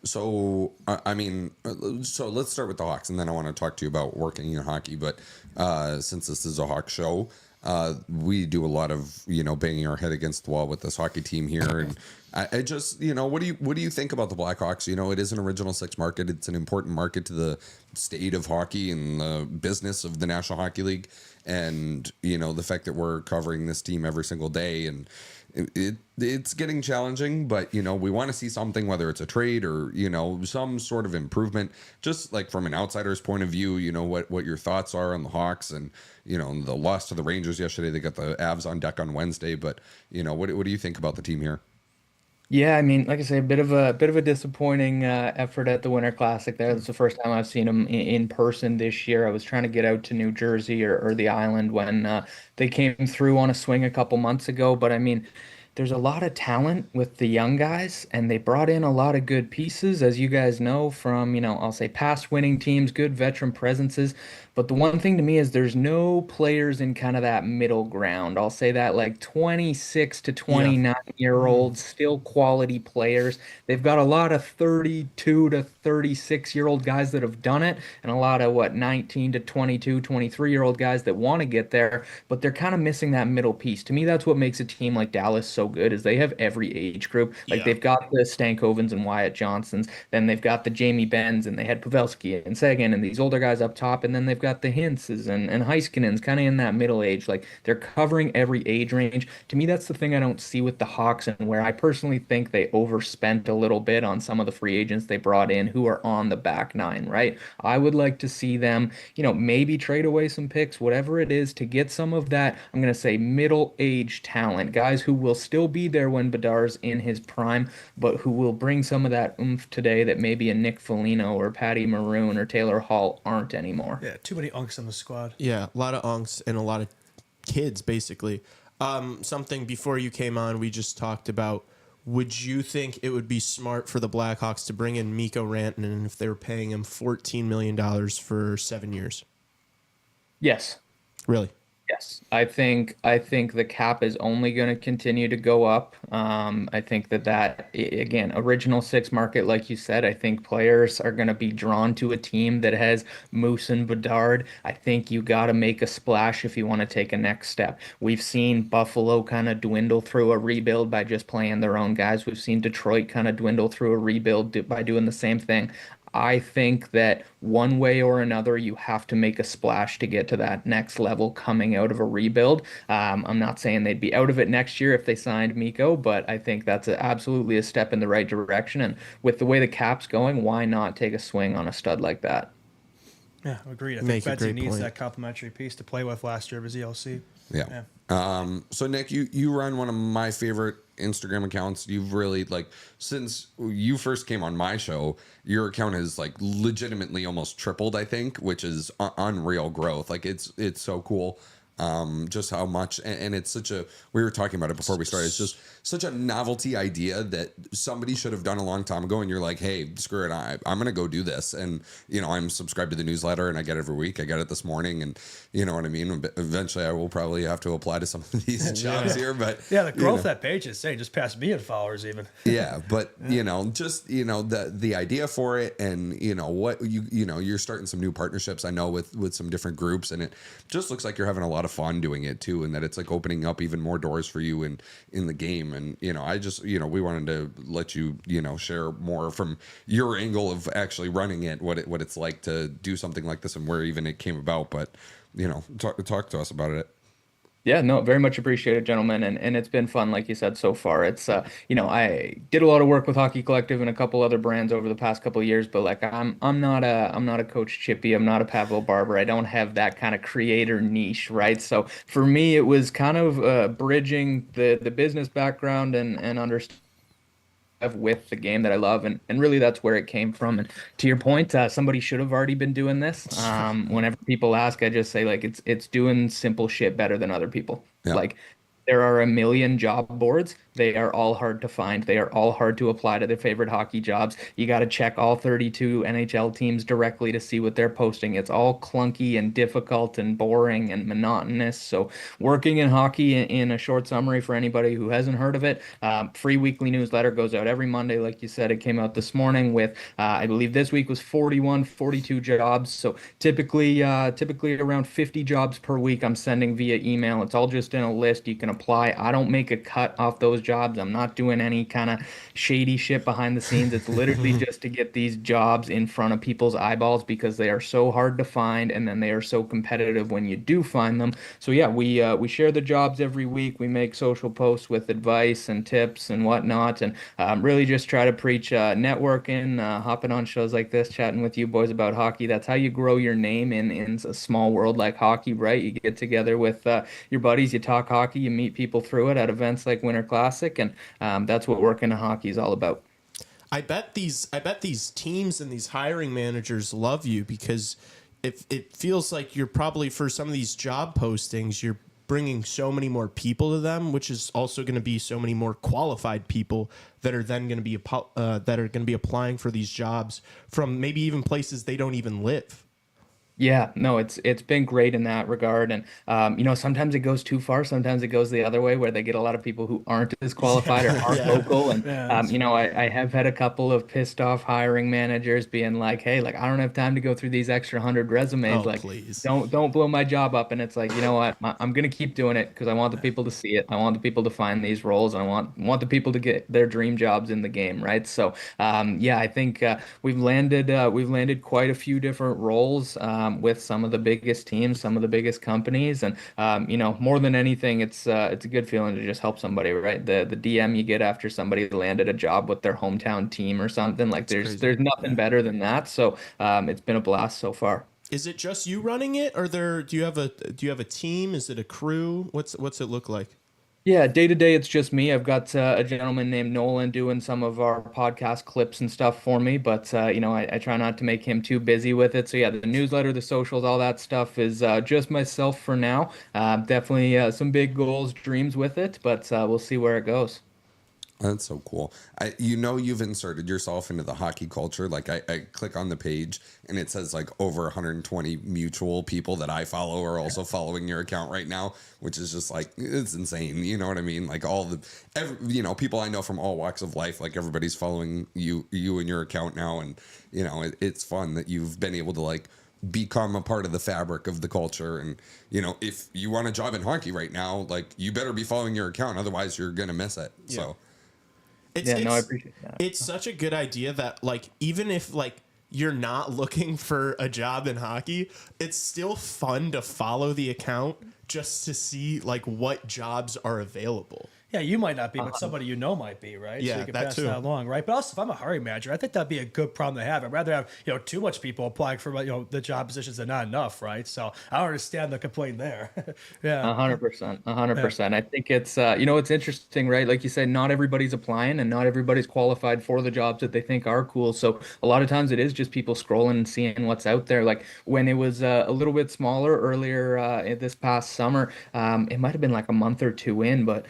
So, I mean, so let's start with the Hawks, and then I want to talk to you about working in hockey. But since this is a Hawk show, we do a lot of, you know, banging our head against the wall with this hockey team here. And I just, you know, what do you think about the Blackhawks? You know, it is an Original Six market. It's an important market to the state of hockey and the business of the National Hockey League. And, you know, the fact that we're covering this team every single day, and it's getting challenging, but you know, we want to see something, whether it's a trade or, you know, some sort of improvement, just like from an outsider's point of view. You know, what your thoughts are on the Hawks, and you know, the loss to the Rangers yesterday. They got the Avs on deck on Wednesday, but you know, what do you think about the team here? Yeah, I mean, like I say, a bit of a disappointing effort at the Winter Classic there. That's the first time I've seen them in person this year. I was trying to get out to New Jersey or the island when they came through on a swing a couple months ago. But I mean, there's a lot of talent with the young guys, and they brought in a lot of good pieces, as you guys know, from, you know, I'll say past winning teams, good veteran presences. But the one thing to me is there's no players in kind of that middle ground. I'll say that like 26 to 29-year-olds, still quality players. They've got a lot of 32 to 36-year-old guys that have done it, and a lot of 19 to 22, 23-year-old guys that want to get there, but they're kind of missing that middle piece. To me, that's what makes a team like Dallas so good, is they have every age group. Like they've got the Stankovens and Wyatt Johnsons, then they've got the Jamie Benns, and they had Pavelski and Sagan and these older guys up top, and then they've got the Hintzes and Heiskanens kind of in that middle age. Like they're covering every age range. To me, that's the thing I don't see with the Hawks, and where I personally think they overspent a little bit on some of the free agents they brought in who are on the back nine, right? I would like to see them, you know, maybe trade away some picks, whatever it is, to get some of that, I'm going to say, middle age talent, guys who will still be there when Bedard's in his prime, but who will bring some of that oomph today that maybe a Nick Foligno or Patty Maroon or Taylor Hall aren't anymore. Yeah, too many unks in the squad. Yeah, a lot of unks and a lot of kids, basically. Something before you came on, we just talked about, would you think it would be smart for the Blackhawks to bring in Mikko Rantanen if they were paying him $14 million for 7 years? Yes. Really? Yes, I think the cap is only going to continue to go up. I think that again, Original Six market, like you said, I think players are going to be drawn to a team that has Moose and Bedard. I think you got to make a splash if you want to take a next step. We've seen Buffalo kind of dwindle through a rebuild by just playing their own guys. We've seen Detroit kind of dwindle through a rebuild by doing the same thing. I think that one way or another, you have to make a splash to get to that next level coming out of a rebuild. I'm not saying they'd be out of it next year if they signed Mikko, but I think that's absolutely a step in the right direction. And with the way the cap's going, why not take a swing on a stud like that? Yeah, agreed. I Make think a great Betsy needs point. that complimentary piece to play with last year of his ELC. Yeah. So Nick, you run one of my favorite Instagram accounts. You've really, like, since you first came on my show, your account has like legitimately almost tripled, I think, which is unreal growth. Like it's so cool. Just how much, and it's such a, we were talking about it before we started, it's just such a novelty idea that somebody should have done a long time ago, and you're like, hey, screw it, I'm gonna go do this. And you know, I'm subscribed to the newsletter and I get it every week. I got it this morning, and you know what I mean. Eventually I will probably have to apply to some of these jobs here, but yeah, the growth of that page is saying just past me in followers even. Yeah, but you know, just the idea for it, and you know what, you know, you're starting some new partnerships, I know, with some different groups, and it just looks like you're having a lot of fun doing it too, and that it's like opening up even more doors for you in the game. And you know, I just, you know, we wanted to let you, you know, share more from your angle of actually running it, what it's like to do something like this and where even it came about. But you know, talk to us about it. Yeah, no, very much appreciated, gentlemen, and it's been fun, like you said, so far. It's I did a lot of work with Hockey Collective and a couple other brands over the past couple of years, but like I'm not a Coach Chippy, I'm not a Pavel Barber. I don't have that kind of creator niche, right? So for me, it was kind of bridging the business background and understanding with the game that I love, and really that's where it came from. And to your point, somebody should have already been doing this. Whenever people ask, I just say like it's doing simple shit better than other people. Yeah. Like there are a million job boards. They are all hard to find. They are all hard to apply to their favorite hockey jobs. You got to check all 32 NHL teams directly to see what they're posting. It's all clunky and difficult and boring and monotonous. So, working in hockey in a short summary for anybody who hasn't heard of it, free weekly newsletter goes out every Monday. Like you said, it came out this morning with, I believe this week was 41, 42 jobs. So, typically around 50 jobs per week I'm sending via email. It's all just in a list. You can apply. I don't make a cut off those jobs. I'm not doing any kind of shady shit behind the scenes. It's literally just to get these jobs in front of people's eyeballs because they are so hard to find and then they are so competitive when you do find them. So yeah, we share the jobs every week. We make social posts with advice and tips and whatnot, and really just try to preach networking, hopping on shows like this, chatting with you boys about hockey. That's how you grow your name in a small world like hockey, right? You get together with your buddies, you talk hockey, you meet people through it at events like Winter Classic, and that's what working in hockey is all about. I bet these teams and these hiring managers love you because it feels like you're probably, for some of these job postings, you're bringing so many more people to them, which is also going to be so many more qualified people that are then going to be applying for these jobs from maybe even places they don't even live. Yeah, no, it's been great in that regard, and sometimes it goes too far. Sometimes it goes the other way, where they get a lot of people who aren't as qualified or aren't local. And I have had a couple of pissed off hiring managers being like, "Hey, like I don't have time to go through these extra 100 resumes. Like, please. don't blow my job up." And it's like, you know what? I'm gonna keep doing it because I want the people to see it. I want the people to find these roles, and I want the people to get their dream jobs in the game, right? So, yeah, I think we've landed quite a few different roles. With some of the biggest teams, some of the biggest companies, and more than anything, it's a good feeling to just help somebody, right? The DM you get after somebody landed a job with their hometown team or something, like there's nothing better than that. So it's been a blast so far. Is it just you running it, or do you have a team? Is it a crew? What's it look like? Yeah, day to day, it's just me. I've got a gentleman named Nolan doing some of our podcast clips and stuff for me, but I try not to make him too busy with it. So yeah, the newsletter, the socials, all that stuff is just myself for now. Definitely some big goals, dreams with it, but we'll see where it goes. That's so cool. You've inserted yourself into the hockey culture. Like I click on the page and it says like over 120 mutual people that I follow are also following your account right now, which is just like, it's insane. You know what I mean? Like people I know from all walks of life, like everybody's following you and your account now. And, it's fun that you've been able to like become a part of the fabric of the culture. And, if you want a job in hockey right now, like you better be following your account. Otherwise you're going to miss it. Yeah. So. I appreciate that. It's such a good idea that like even if like you're not looking for a job in hockey, it's still fun to follow the account just to see like what jobs are available. Yeah, you might not be, but somebody might be, right? Yeah, so you can that pass too. that along, right? But also, if I'm a hiring manager, I think that'd be a good problem to have. I'd rather have too much people applying for the job positions than not enough, right? So I don't understand the complaint there. Yeah, 100%. I think it's it's interesting, right? Like you said, not everybody's applying and not everybody's qualified for the jobs that they think are cool. So a lot of times it is just people scrolling and seeing what's out there. Like when it was a little bit smaller earlier this past summer, it might have been like a month or two in, but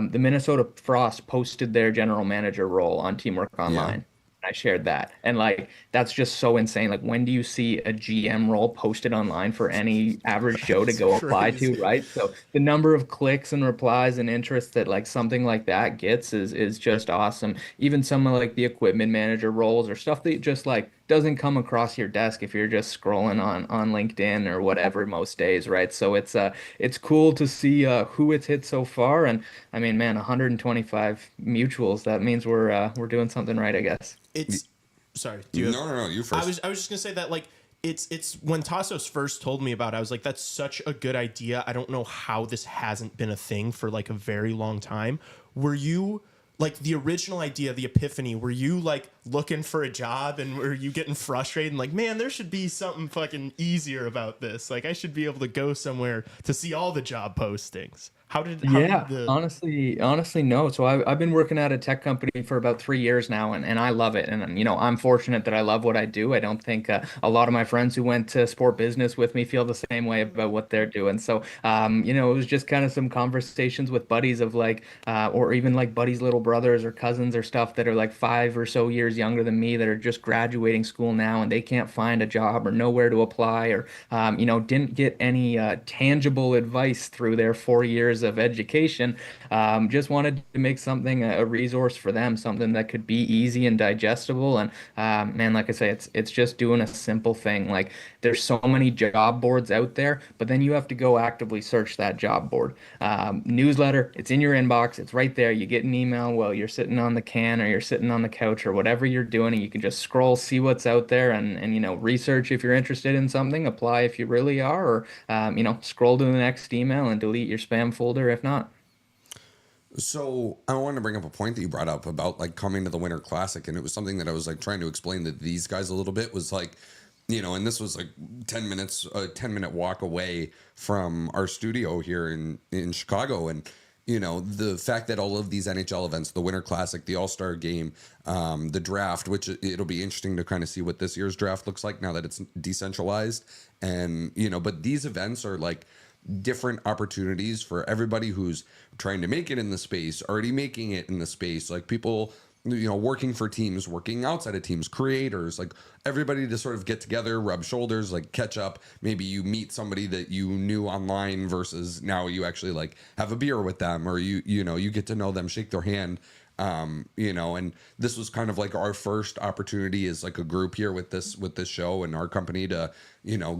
the Minnesota Frost posted their general manager role on Teamwork Online. I shared that. And like, that's just so insane. Like, when do you see a GM role posted online for any average Joe to go apply to, right? So the number of clicks and replies and interest that like something like that gets is just awesome. Even some of like the equipment manager roles or stuff that just like doesn't come across your desk if you're just scrolling on LinkedIn or whatever most days, right? So it's cool to see who it's hit so far. And I mean, man, 125 mutuals, that means we're doing something right, I guess. Sorry. No, you first. I was just gonna say that like it's when Tassos first told me about it, I was like, that's such a good idea. I don't know how this hasn't been a thing for like a very long time. Were you like the original idea, the epiphany, were you like looking for a job and were you getting frustrated and like, man, there should be something fucking easier about this? Like I should be able to go somewhere to see all the job postings. How did Honestly, no. So I've been working at a tech company for about 3 years now, and I love it. And, I'm fortunate that I love what I do. I don't think a lot of my friends who went to sport business with me feel the same way about what they're doing. So, it was just kind of some conversations with buddies of like, or even like buddies' little brothers or cousins or stuff that are like 5 or so years younger than me that are just graduating school now and they can't find a job or know where to apply or, didn't get any tangible advice through their 4 years of education. Just wanted to make something a resource for them, something that could be easy and digestible. And man, like I say, it's just doing a simple thing. Like there's so many job boards out there, but then you have to go actively search that job board. Newsletter, it's in your inbox, it's right there. You get an email while you're sitting on the can or you're sitting on the couch or whatever you're doing, and you can just scroll, see what's out there, and research if you're interested in something, apply if you really are, or scroll to the next email and delete your spam folder if not. So I want to bring up a point that you brought up about like coming to the Winter Classic, and it was something that I was like trying to explain to these guys a little bit. Was like, and this was like 10 minutes, a 10-minute walk away from our studio here in Chicago, and the fact that all of these NHL events, the Winter Classic, the All-Star Game, the draft, which it'll be interesting to kind of see what this year's draft looks like now that it's decentralized, and but these events are like different opportunities for everybody who's trying to make it in the space, already making it in the space, like people working for teams, working outside of teams, creators, like everybody to sort of get together, rub shoulders, like catch up. Maybe you meet somebody that you knew online versus now you actually like have a beer with them, or you get to know them, shake their hand. And this was kind of like our first opportunity as like a group here with this show and our company to,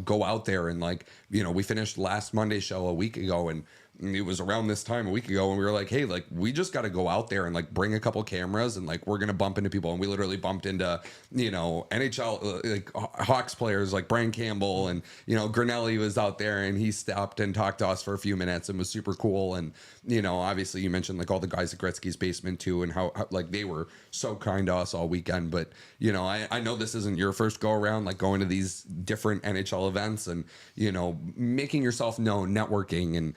go out there and like, we finished last Monday's show a week ago, and it was around this time a week ago, and we were like, hey, like we just got to go out there and like bring a couple cameras and like we're gonna bump into people, and we literally bumped into NHL like Hawks players like Brian Campbell, and Granelli was out there and he stopped and talked to us for a few minutes and was super cool. And obviously you mentioned like all the guys at Gretzky's basement too, and how like they were so kind to us all weekend. But I know this isn't your first go around like going to these different NHL events and making yourself known, networking, and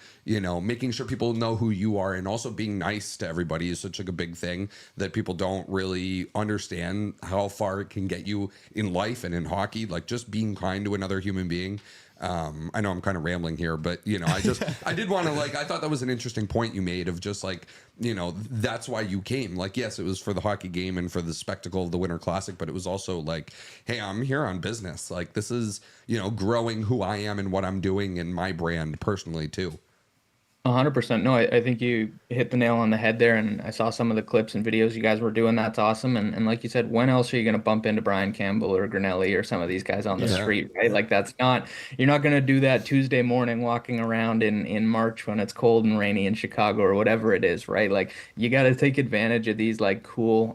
making sure people know who you are, and also being nice to everybody is such like a big thing that people don't really understand how far it can get you in life and in hockey. Like just being kind to another human being. I know I'm kind of rambling here, but I did want to I thought that was an interesting point you made of just like, that's why you came. Like, yes, it was for the hockey game and for the spectacle of the Winter Classic, but it was also like, hey, I'm here on business. Like this is, growing who I am and what I'm doing and my brand personally too. 100%. No, I think you hit the nail on the head there, and I saw some of the clips and videos you guys were doing. That's awesome. And like you said, when else are you going to bump into Brian Campbell or Granelli or some of these guys on the street, right? Like you're not going to do that Tuesday morning walking around in March when it's cold and rainy in Chicago or whatever it is, right? Like you got to take advantage of these like cool,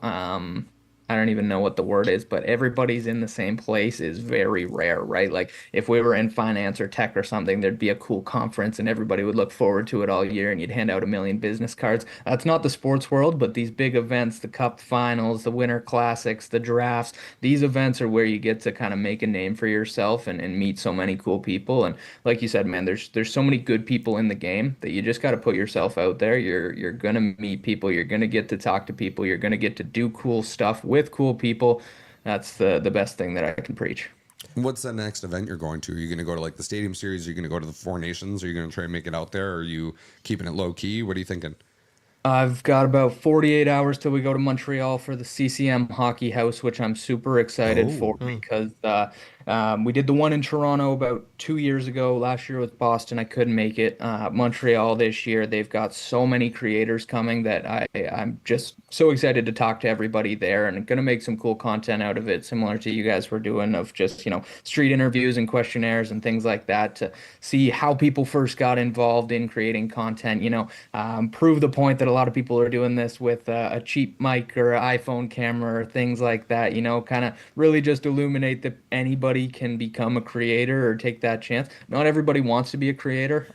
I don't even know what the word is, but everybody's in the same place is very rare, right? Like if we were in finance or tech or something, there'd be a cool conference and everybody would look forward to it all year and you'd hand out 1 million business cards. That's not the sports world, but these big events, the cup finals, the winter classics, the drafts, these events are where you get to kind of make a name for yourself and meet so many cool people. And like you said, man, there's so many good people in the game that you just got to put yourself out there. You're going to meet people. You're going to get to talk to people. You're going to get to do cool stuff with cool people. That's the best thing that I can preach. What's the next event you're going to? Are you going to go to like the Stadium Series? Are you going to go to the Four Nations? Are you going to try and make it out there? Or are you keeping it low key? What are you thinking? I've got about 48 hours till we go to Montreal for the CCM Hockey House, which I'm super excited for because we did the one in Toronto about 2 years ago. Last year with Boston, I couldn't make it. Montreal this year, they've got so many creators coming that I'm just so excited to talk to everybody there and going to make some cool content out of it, similar to you guys were doing of just, street interviews and questionnaires and things like that to see how people first got involved in creating content, prove the point that a lot of people are doing this with a cheap mic or an iPhone camera or things like that, kind of really just illuminate that anybody everybody can become a creator or take that chance. Not everybody wants to be a creator,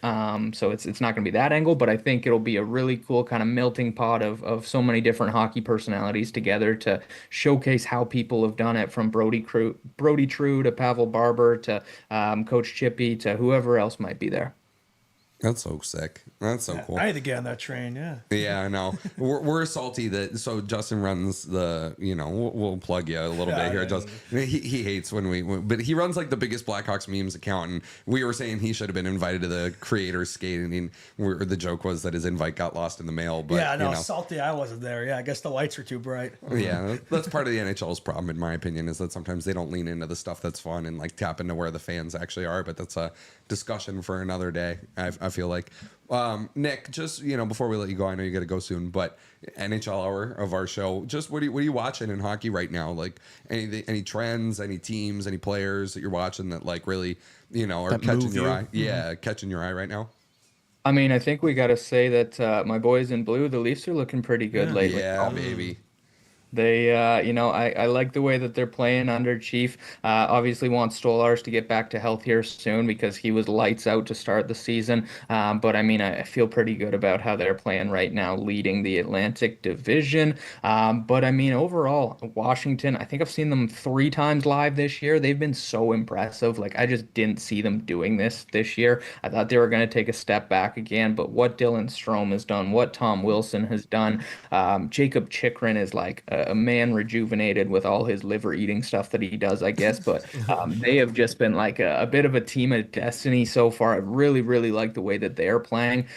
so it's not going to be that angle, but I think it'll be a really cool kind of melting pot of so many different hockey personalities together to showcase how people have done it, from Brody True to Pavel Barber to Coach Chippy to whoever else might be there. That's so sick. That's so cool. I had to get on that train. Yeah. Yeah, I know. We're salty that so Justin runs the, we'll plug you a little bit here. Justin, he hates but he runs like the biggest Blackhawks memes account, and we were saying he should have been invited to the creators skating. The joke was that his invite got lost in the mail. But yeah, no, salty. I wasn't there. Yeah, I guess the lights were too bright. Yeah, that's part of the NHL's problem, in my opinion, is that sometimes they don't lean into the stuff that's fun and like tap into where the fans actually are. But that's a discussion for another day. I feel like. Nick, just before we let you go, I know you got to go soon, but NHL hour of our show, just what are you watching in hockey right now? Like any trends, any teams, any players that you're watching that like really are that catching your eye? Mm-hmm. Yeah, catching your eye right now. I mean, I think we got to say that my boys in blue, the Leafs are looking pretty good lately. Yeah, baby. They, I like the way that they're playing under Chief. Obviously want Stolars to get back to health here soon because he was lights out to start the season. But I mean, I feel pretty good about how they're playing right now, leading the Atlantic Division. But I mean, overall, Washington, I think I've seen them 3 times live this year. They've been so impressive. Like, I just didn't see them doing this year. I thought they were going to take a step back again. But what Dylan Strome has done, what Tom Wilson has done, Jacob Chikrin is like a man rejuvenated with all his liver eating stuff that he does, I guess. But they have just been like a bit of a team of destiny so far. I really, really like the way that they're playing.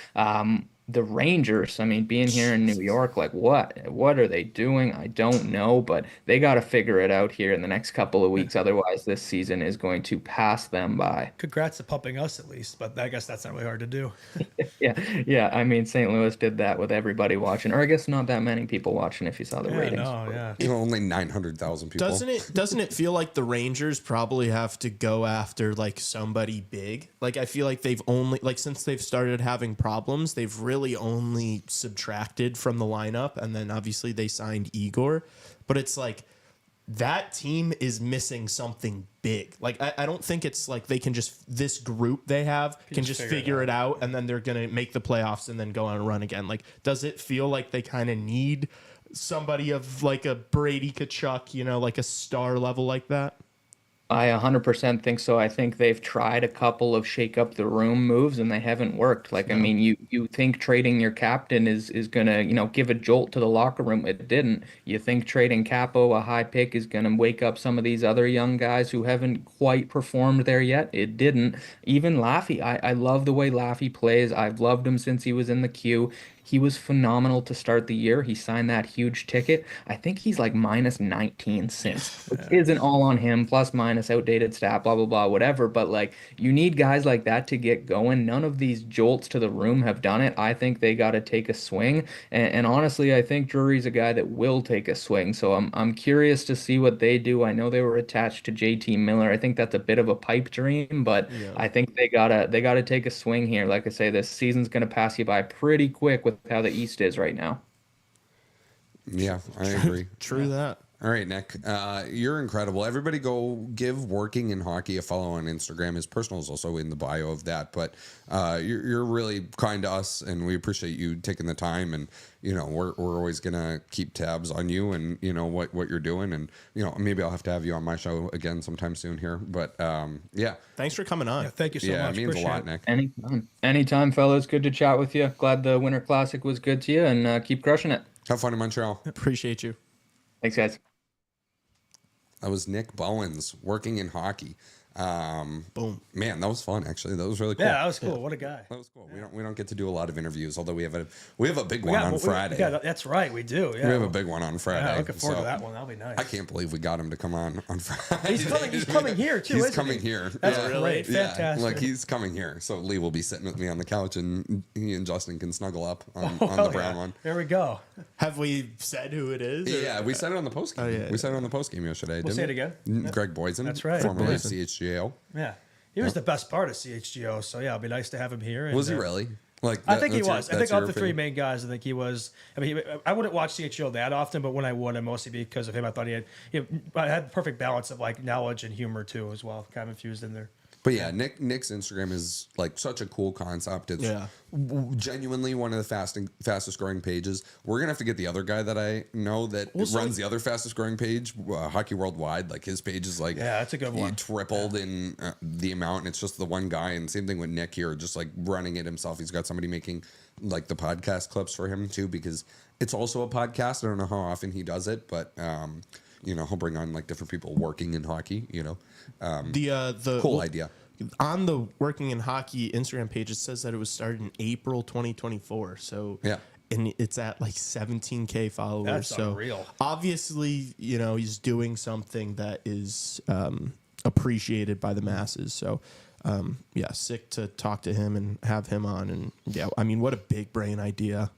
The Rangers, I mean, being here in New York, like what are they doing? I don't know, but they got to figure it out here in the next couple of weeks. Otherwise, this season is going to pass them by. Congrats to pumping us at least, but I guess that's not really hard to do. Yeah. I mean, St. Louis did that with everybody watching, or I guess not that many people watching if you saw the ratings. No, only 900,000 people. Doesn't it feel like the Rangers probably have to go after like somebody big? Like, I feel like they've only, like, since they've started having problems, they've really only subtracted from the lineup, and then obviously they signed Igor, but it's like that team is missing something big. Like, I don't think it's like they can just, this group they have can just figure it out and then they're gonna make the playoffs and then go on a run again. Like, does it feel like they kind of need somebody of like a Brady Tkachuk, like a star level like that? I 100% think so. I think they've tried a couple of shake up the room moves and they haven't worked. Like, I mean, you think trading your captain is going to, give a jolt to the locker room. It didn't. You think trading Capo, a high pick, is going to wake up some of these other young guys who haven't quite performed there yet. It didn't. Even Laffy. I love the way Laffy plays. I've loved him since he was in the queue. He was phenomenal to start the year. He signed that huge ticket. I think he's like minus 19 since. Which isn't all on him, plus minus outdated stat, blah, blah, blah, whatever. But like, you need guys like that to get going. None of these jolts to the room have done it. I think they got to take a swing. And honestly, I think Drury's a guy that will take a swing. So I'm curious to see what they do. I know they were attached to JT Miller. I think that's a bit of a pipe dream, but I think they gotta take a swing here. Like I say, this season's gonna pass you by pretty quick with how the East is right now. Yeah, I agree. True that. All right, Nick, you're incredible. Everybody go give Working in Hockey a follow on Instagram. His personal is also in the bio of that, but you're really kind to us, and we appreciate you taking the time. And we're always gonna keep tabs on you and what you're doing. And maybe I'll have to have you on my show again sometime soon here. But yeah, thanks for coming on. Yeah, thank you so much. Yeah, it means a lot, Nick. Anytime, fellas. Good to chat with you. Glad the Winter Classic was good to you, and keep crushing it. Have fun in Montreal. Appreciate you. Thanks, guys. That was Nick Bowins, Working in Hockey. Boom. Man, that was fun. Actually, that was really cool. Yeah, that was cool. What a guy. That was cool. We don't get to do a lot of interviews, although we have a big one on Friday. That's right, we do. Yeah, we have a big one on Friday. Yeah, looking forward to that one. That'll be nice. I can't believe we got him to come on Friday. He's coming here too. He's coming here. That's yeah. great. Fantastic. Yeah, like he's coming here. So Lee will be sitting with me on the couch, and he and Justin can snuggle up on the brown one. There we go. Have we said who it is? Yeah, we said it on the post game. We said it on the post game yesterday. We'll say it again. Greg Boysen. That's right. Formerly of CHGO. Yeah. He was the best part of CHGO, so yeah, it'll be nice to have him here. And, was he really? Like I think he was. I think of of the three main guys, I think he was. I mean, I wouldn't watch CHL that often, but when I would, mostly because of him. I thought he had the perfect balance of like knowledge and humor too, as well, kind of infused in there. But yeah, Nick's Instagram is like such a cool concept. It's genuinely one of the fastest growing pages. We're gonna have to get the other guy that I know that runs the other fastest growing page, Hockey Worldwide. Like his page is like that's a good one. Tripled in the amount, and it's just the one guy. And same thing with Nick here, just like running it himself. He's got somebody making like the podcast clips for him too, because it's also a podcast. I don't know how often he does it, but he'll bring on like different people working in hockey. The cool idea. On the Working in Hockey Instagram page, it says that it was started in April 2024. So yeah, and it's at like 17K followers. That's so unreal. Obviously, he's doing something that is appreciated by the masses. So sick to talk to him and have him on. And I mean, what a big brain idea.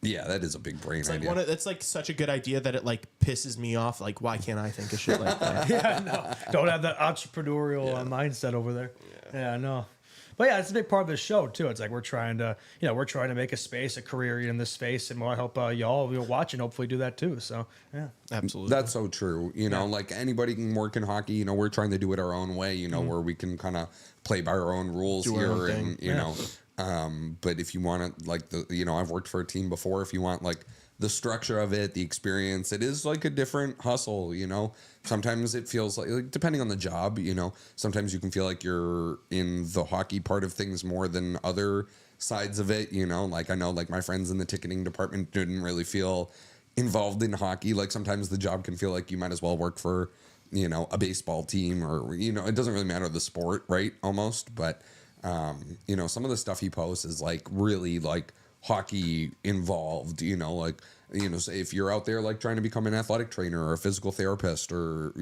Yeah, that is a big brain like idea. It's like such a good idea that it like pisses me off. Like, why can't I think of shit like that? Don't have that entrepreneurial mindset over there. Yeah, no. But yeah, it's a big part of the show too. It's like we're trying to make a space, a career in this space, and we want to help y'all watch and hopefully do that too. So yeah, absolutely, that's so true. Like anybody can work in hockey. We're trying to do it our own way. Where we can kind of play by our own rules do here, and but if you want to, like I've worked for a team before. If you want like the structure of it, the experience, it is like a different hustle. Sometimes it feels like depending on the job, sometimes you can feel like you're in the hockey part of things more than other sides of it. Like I know like my friends in the ticketing department didn't really feel involved in hockey. Like sometimes the job can feel like you might as well work for a baseball team, or it doesn't really matter the sport, right? Almost, but some of the stuff he posts is like really like hockey involved, say if you're out there like trying to become an athletic trainer or a physical therapist, or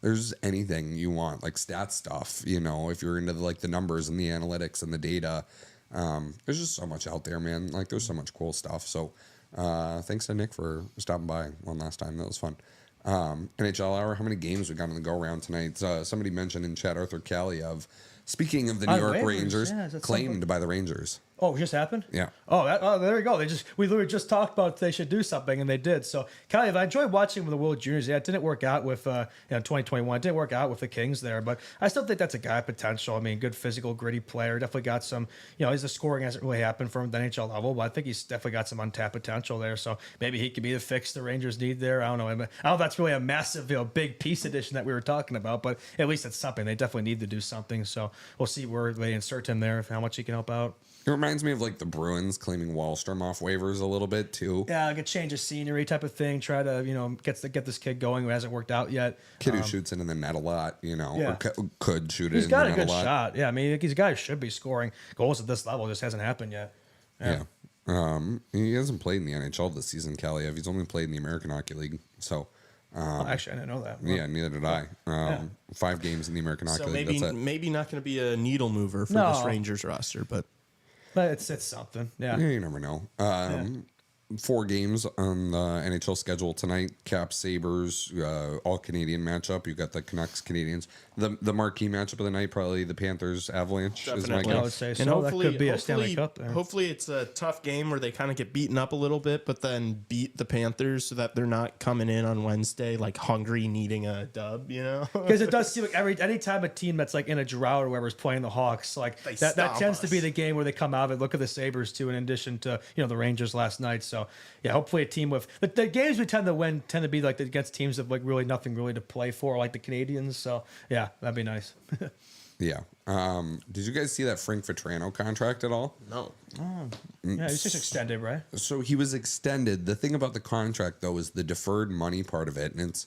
there's anything you want, like stat stuff, if you're into like the numbers and the analytics and the data, there's just so much out there, man. Like there's so much cool stuff. So thanks to Nick for stopping by one last time. That was fun. NHL Hour, how many games we got on the go around tonight? Somebody mentioned in chat Arthur Kaliev, speaking of the New York Rangers, claimed by the Rangers. Oh, it just happened? Yeah. Oh, there we go. We literally just talked about they should do something, and they did. So, Kaliev, I enjoyed watching him with the World Juniors. Yeah, it didn't work out with 2021. It didn't work out with the Kings there, but I still think that's a guy of potential. I mean, good physical, gritty player. Definitely got some, his scoring hasn't really happened for him at the NHL level, but I think he's definitely got some untapped potential there. So maybe he could be the fix the Rangers need there. I don't know. I don't know if that's really a massive, big piece addition that we were talking about, but at least it's something. They definitely need to do something. So we'll see where they insert him there, how much he can help out. It reminds me of like the Bruins claiming Wallstrom off waivers a little bit too. Yeah, like a change of scenery type of thing. Try to get this kid going who hasn't worked out yet. Kid who shoots it in the net a lot, or could shoot it. He's got a good shot. Yeah, I mean, he's a guy who should be scoring goals at this level. Just hasn't happened yet. Yeah. He hasn't played in the NHL this season, Kaliev. He's only played in the American Hockey League. So. Actually, I didn't know that. Well, yeah, neither did I. 5 games in the American Hockey League. That's it. Maybe not going to be a needle mover for this Rangers roster, but it's something. Yeah, you never know. 4 games on the NHL schedule tonight. Caps, Sabres, all Canadian matchup. You got the Canucks, Canadians. The marquee matchup of the night, probably the Panthers, Avalanche. Definitely. Is my I guess. would say so. And hopefully, that could be a Stanley Cup there. Hopefully it's a tough game where they kind of get beaten up a little bit, but then beat the Panthers so that they're not coming in on Wednesday like hungry, needing a dub, Because it does seem like any time a team that's like in a drought or whoever's playing the Hawks, like that tends to be the game where they come out and look at the Sabres too, in addition to the Rangers last night. So yeah, hopefully a team with the games we tend to win tend to be like against teams of like really nothing really to play for, like the Canadians. So yeah, that'd be nice. Yeah. Did you guys see that Frank Vetrano contract at all? No. Yeah, he's just extended, right? So he was extended. The thing about the contract, though, is the deferred money part of it. And it's,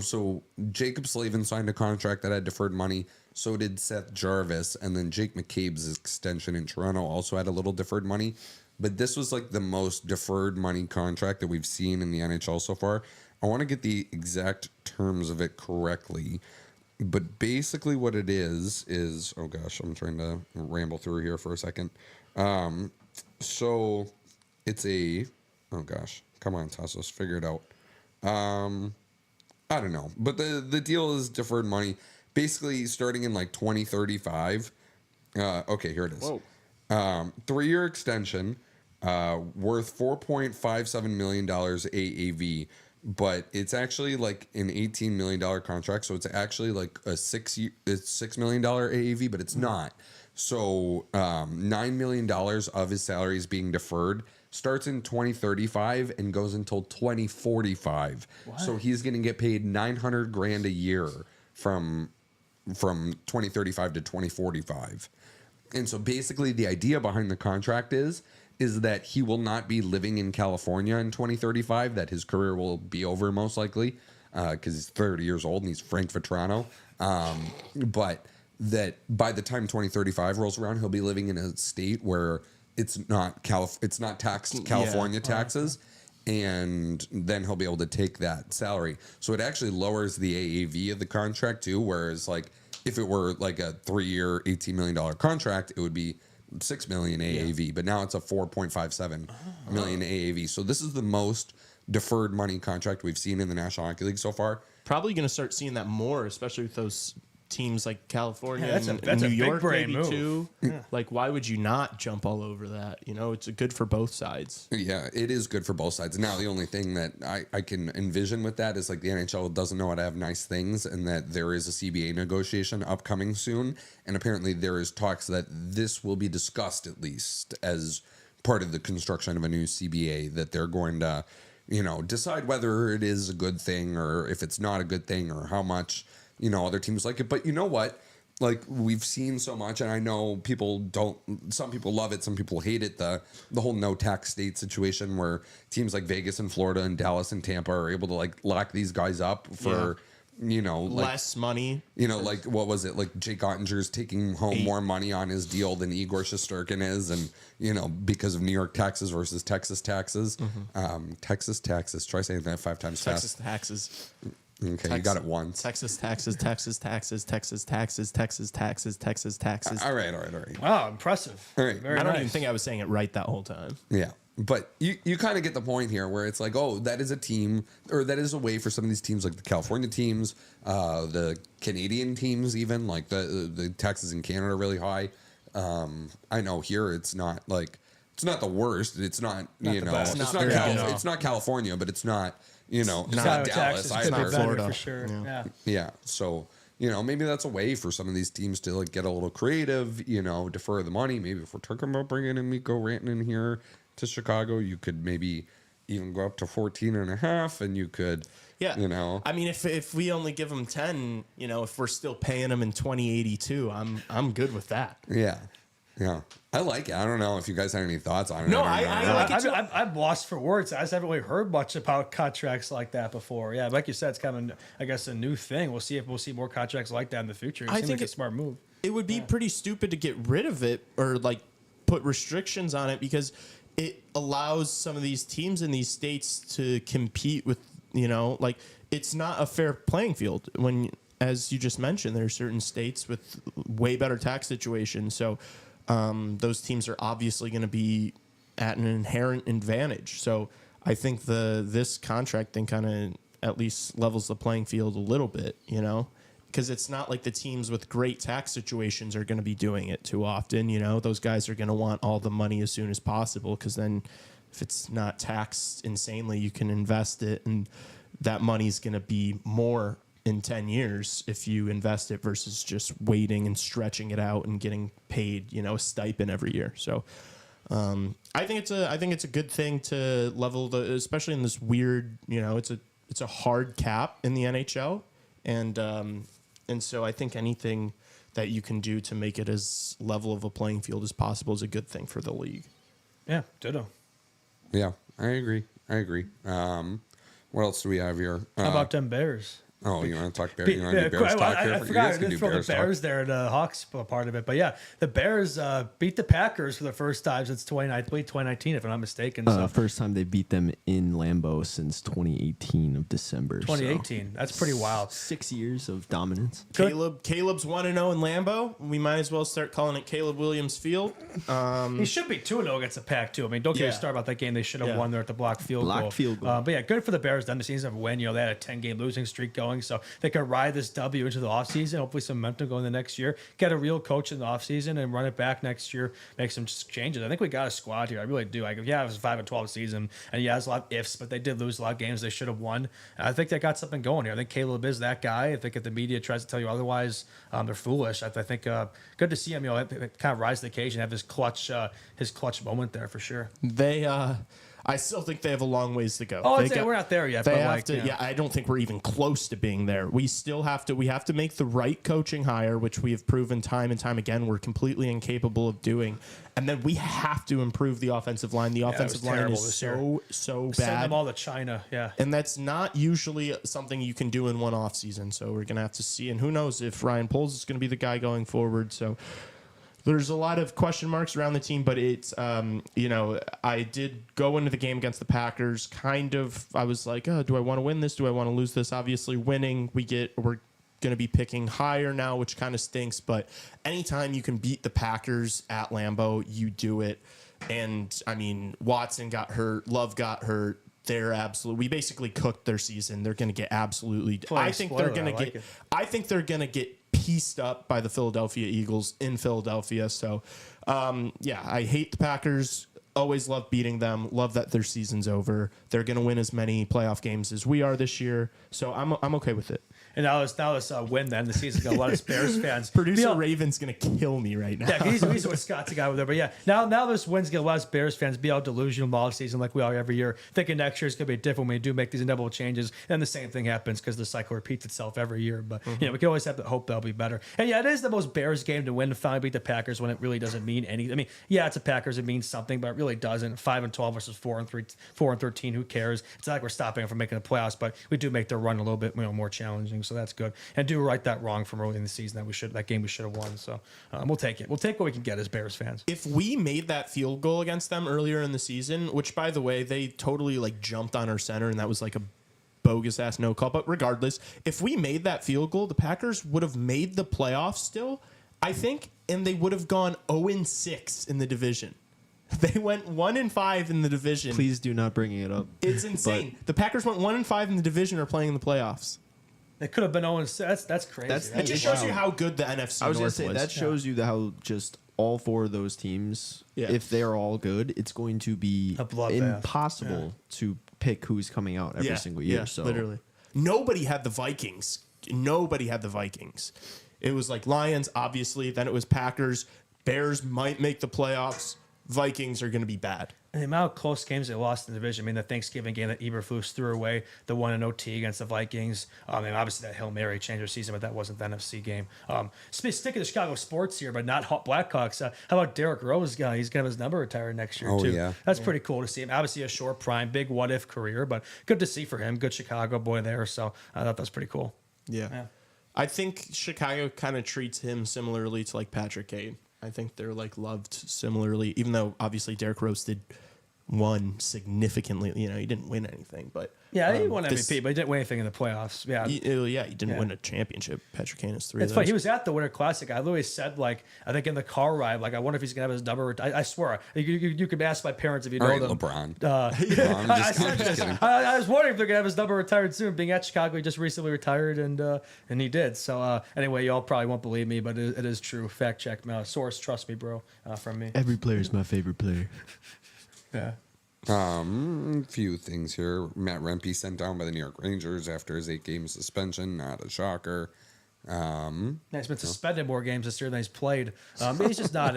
so Jacob Slavin signed a contract that had deferred money. So did Seth Jarvis. And then Jake McCabe's extension in Toronto also had a little deferred money. But this was like the most deferred money contract that we've seen in the NHL so far. I want to get the exact terms of it correctly. But basically what it is, oh gosh, I'm trying to ramble through here for a second. So it's oh gosh, come on, Tassos, figure it out. I don't know. But the deal is deferred money. Basically starting in like 2035. Okay, here it is. Whoa. 3-year extension, worth $4.57 million AAV, but it's actually like an $18 million contract. So it's actually like a $6 million AAV, but it's not. So $9 million of his salary is being deferred. Starts in 2035 and goes until 2045. What? So he's going to get paid $900,000 a year from 2035 to 2045. And so basically the idea behind the contract is that he will not be living in California in 2035, that his career will be over most likely because he's 30 years old and he's Frank Vetrano. But that by the time 2035 rolls around, he'll be living in a state where it's not taxed California taxes, and then he'll be able to take that salary. So it actually lowers the AAV of the contract too, whereas like if it were like a 3-year, $18 million contract, it would be $6 million AAV, but now it's a $4.57 million AAV. So this is the most deferred money contract we've seen in the National Hockey League so far. Probably going to start seeing that more, especially with those teams like California and that's New a big York brain maybe move. too. Yeah. Like, why would you not jump all over that? You know, it's good for both sides. Yeah, it is good for both sides. Now, the only thing that I can envision with that is like the NHL doesn't know how to have nice things, and that there is a CBA negotiation upcoming soon. And apparently there is talks that this will be discussed at least as part of the construction of a new CBA, that they're going to, you know, decide whether it is a good thing or if it's not a good thing or how much, you know, other teams like it. But you know what? Like, we've seen so much, and I know people don't, some people love it, some people hate it, the whole no tax state situation where teams like Vegas and Florida and Dallas and Tampa are able to like lock these guys up for, you know, like, less money. You know, like, what was it? Like Jake Ottinger's taking home more money on his deal than Igor Shesterkin is, and, you know, because of New York taxes versus Texas taxes. Texas taxes. Try saying that 5 times Texas fast. taxes. Okay, you got it once. Texas taxes, Texas taxes, Texas taxes, Texas taxes, Texas taxes. All right. Wow, impressive. All right. Very I don't nice. even think I was saying it right that whole time. Yeah. But you kind of get the point here where it's like, oh, that is a team, or that is a way for some of these teams, like the California teams, the Canadian teams, even like the taxes in Canada are really high. I know here it's not like, it's not the worst. It's not, you know, it's not California, but it's not, you know, it's not Dallas either. Florida for sure. Yeah. So, you know, maybe that's a way for some of these teams to like get a little creative, you know, defer the money. Maybe if we're talking about bringing in Mikko Rantanen here to Chicago, you could maybe even go up to 14.5, and you could, you know. I mean, if we only give them 10, you know, if we're still paying them in 2082, I'm good with that. Yeah. I like it. I don't know if you guys had any thoughts on it. No, I like it too. I'm lost for words. I just haven't really heard much about contracts like that before. Yeah, like you said, it's kind of, I guess, a new thing. We'll see if we'll see more contracts like that in the future. I think it's a smart move. It would be pretty stupid to get rid of it or like put restrictions on it, because it allows some of these teams in these states to compete with, you know, like, it's not a fair playing field when, as you just mentioned, there are certain states with way better tax situations. So those teams are obviously going to be at an inherent advantage. So I think this contract thing kind of at least levels the playing field a little bit, you know, because it's not like the teams with great tax situations are going to be doing it too often. You know, those guys are going to want all the money as soon as possible, because then if it's not taxed insanely, you can invest it, and that money's going to be more in 10 years if you invest it versus just waiting and stretching it out and getting paid, you know, a stipend every year. So I think it's a good thing to level especially in this weird, you know, it's a hard cap in the NHL, and so I think anything that you can do to make it as level of a playing field as possible is a good thing for the league. Yeah, ditto. Yeah, I agree. What else do we have here? How about them Bears? Oh, you want to talk Bears? You want to do Bears talk here? I forgot I didn't throw the Bears there, the Hawks part of it. But yeah, the Bears beat the Packers for the first time since 2019, if I'm not mistaken. So. First time they beat them in Lambeau since 2018 of December. 2018. So. That's pretty wild. 6 years of dominance. Caleb's 1-0 in Lambeau. We might as well start calling it Caleb Williams Field. He should be 2-0 against the Pack too. I mean, don't get me started about that game. They should have won there at the blocked field goal. But yeah, good for the Bears. Then the season of a win. You know, they had a 10-game losing streak going. going. So they can ride this W into the offseason, hopefully some momentum going the next year, get a real coach in the offseason and run it back next year, make some changes. I think we got a squad here. I really do. It was a 5-12 season, and yeah, there's a lot of ifs, but they did lose a lot of games they should have won. I think they got something going here. I think Caleb is that guy. I think if the media tries to tell you otherwise, they're foolish. I think good to see him, kind of rise to the occasion, have his clutch moment there for sure. I still think they have a long ways to go. We're not there yet. They have to. Yeah, I don't think we're even close to being there. We still have to. We have to make the right coaching hire, which we have proven time and time again we're completely incapable of doing. And then we have to improve the offensive line. The offensive line is so bad. Send them all to China. Yeah, and that's not usually something you can do in one offseason. So we're gonna have to see. And who knows if Ryan Poles is going to be the guy going forward. So. There's a lot of question marks around the team, but it's, I did go into the game against the Packers. I was like, oh, do I want to win this? Do I want to lose this? Obviously, winning, we're going to be picking higher now, which kind of stinks. But anytime you can beat the Packers at Lambeau, you do it. And, I mean, Watson got hurt. Love got hurt. We basically cooked their season. They're going to get absolutely. I think they're going to get pieced up by the Philadelphia Eagles in Philadelphia. So, I hate the Packers. Always love beating them. Love that their season's over. They're going to win as many playoff games as we are this year. So I'm okay with it. And now this win then. The season's got a lot of Bears fans. Producer Raven's going to kill me right now. Yeah, he's what Scott's a guy with there. But yeah, now this win's got a lot of Bears fans be all delusional all season like we are every year, thinking next year's going to be different when we do make these inevitable changes. And the same thing happens because the cycle repeats itself every year. But we can always have the hope that'll be better. And yeah, it is the most Bears game to win to finally beat the Packers when it really doesn't mean anything. I mean, yeah, it's a Packers. It means something, but it really doesn't. 5-12 versus 4-13. Who cares? It's not like we're stopping them from making the playoffs, but we do make their run a little bit more challenging. So that's good. And do right that wrong from early in the season that game we should have won. So we'll take it. We'll take what we can get as Bears fans. If we made that field goal against them earlier in the season, which by the way they totally jumped on our center, and that was a bogus ass no call. But regardless, if we made that field goal, the Packers would have made the playoffs still, I think, and they would have gone 0-6 in the division. They went 1-5 in the division. Please do not bring it up. It's insane. The Packers went 1-5 in the division, are playing in the playoffs. They could have been 0-6. That's crazy. It just shows you how good the NFC I was North going to say, that shows you how just all four of those teams, if they're all good, it's going to be impossible to pick who's coming out every single year. So literally. Nobody had the Vikings. It was Lions, obviously. Then it was Packers. Bears might make the playoffs. Vikings are going to be bad. And the amount of close games they lost in the division. I mean, the Thanksgiving game that Eberflus threw away, the one in OT against the Vikings. And obviously that Hail Mary changed their season, but that wasn't the NFC game. Sticking to Chicago sports here, but not Blackhawks. How about Derrick Rose? He's going to have his number retired next year, too. Yeah. That's pretty cool to see him. Obviously a short prime, big what-if career, but good to see for him. Good Chicago boy there. So I thought that was pretty cool. Yeah. I think Chicago kind of treats him similarly to Patrick Kane. I think they're loved similarly, even though obviously Derrick Rose won significantly. He didn't win anything, but he won MVP, but he didn't win anything in the playoffs. Yeah, he didn't win a championship. Patrick Kane is 3. It's funny. He was at the Winter Classic. I literally said I think in the car ride, I wonder if he's gonna have his number. I swear, you could ask my parents if you know them. LeBron. I was wondering if they're gonna have his number retired soon. Being at Chicago, he just recently retired, and he did. So anyway, y'all probably won't believe me, but it is true. Fact check, source, trust me, bro, from me. Every player is my favorite player. Yeah. Few things here. Matt Rempe sent down by the New York Rangers after his 8-game suspension. Not a shocker. He's been suspended more games this year than he's played. He's just not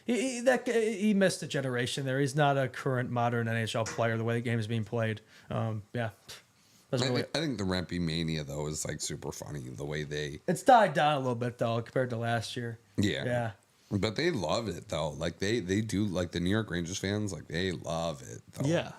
he missed a generation there. He's not a current modern NHL player the way the game is being played. I think the Rempe mania though is super funny the way it's died down a little bit though compared to last year. Yeah. But they love it though. They do the New York Rangers fans they love it though. Yeah.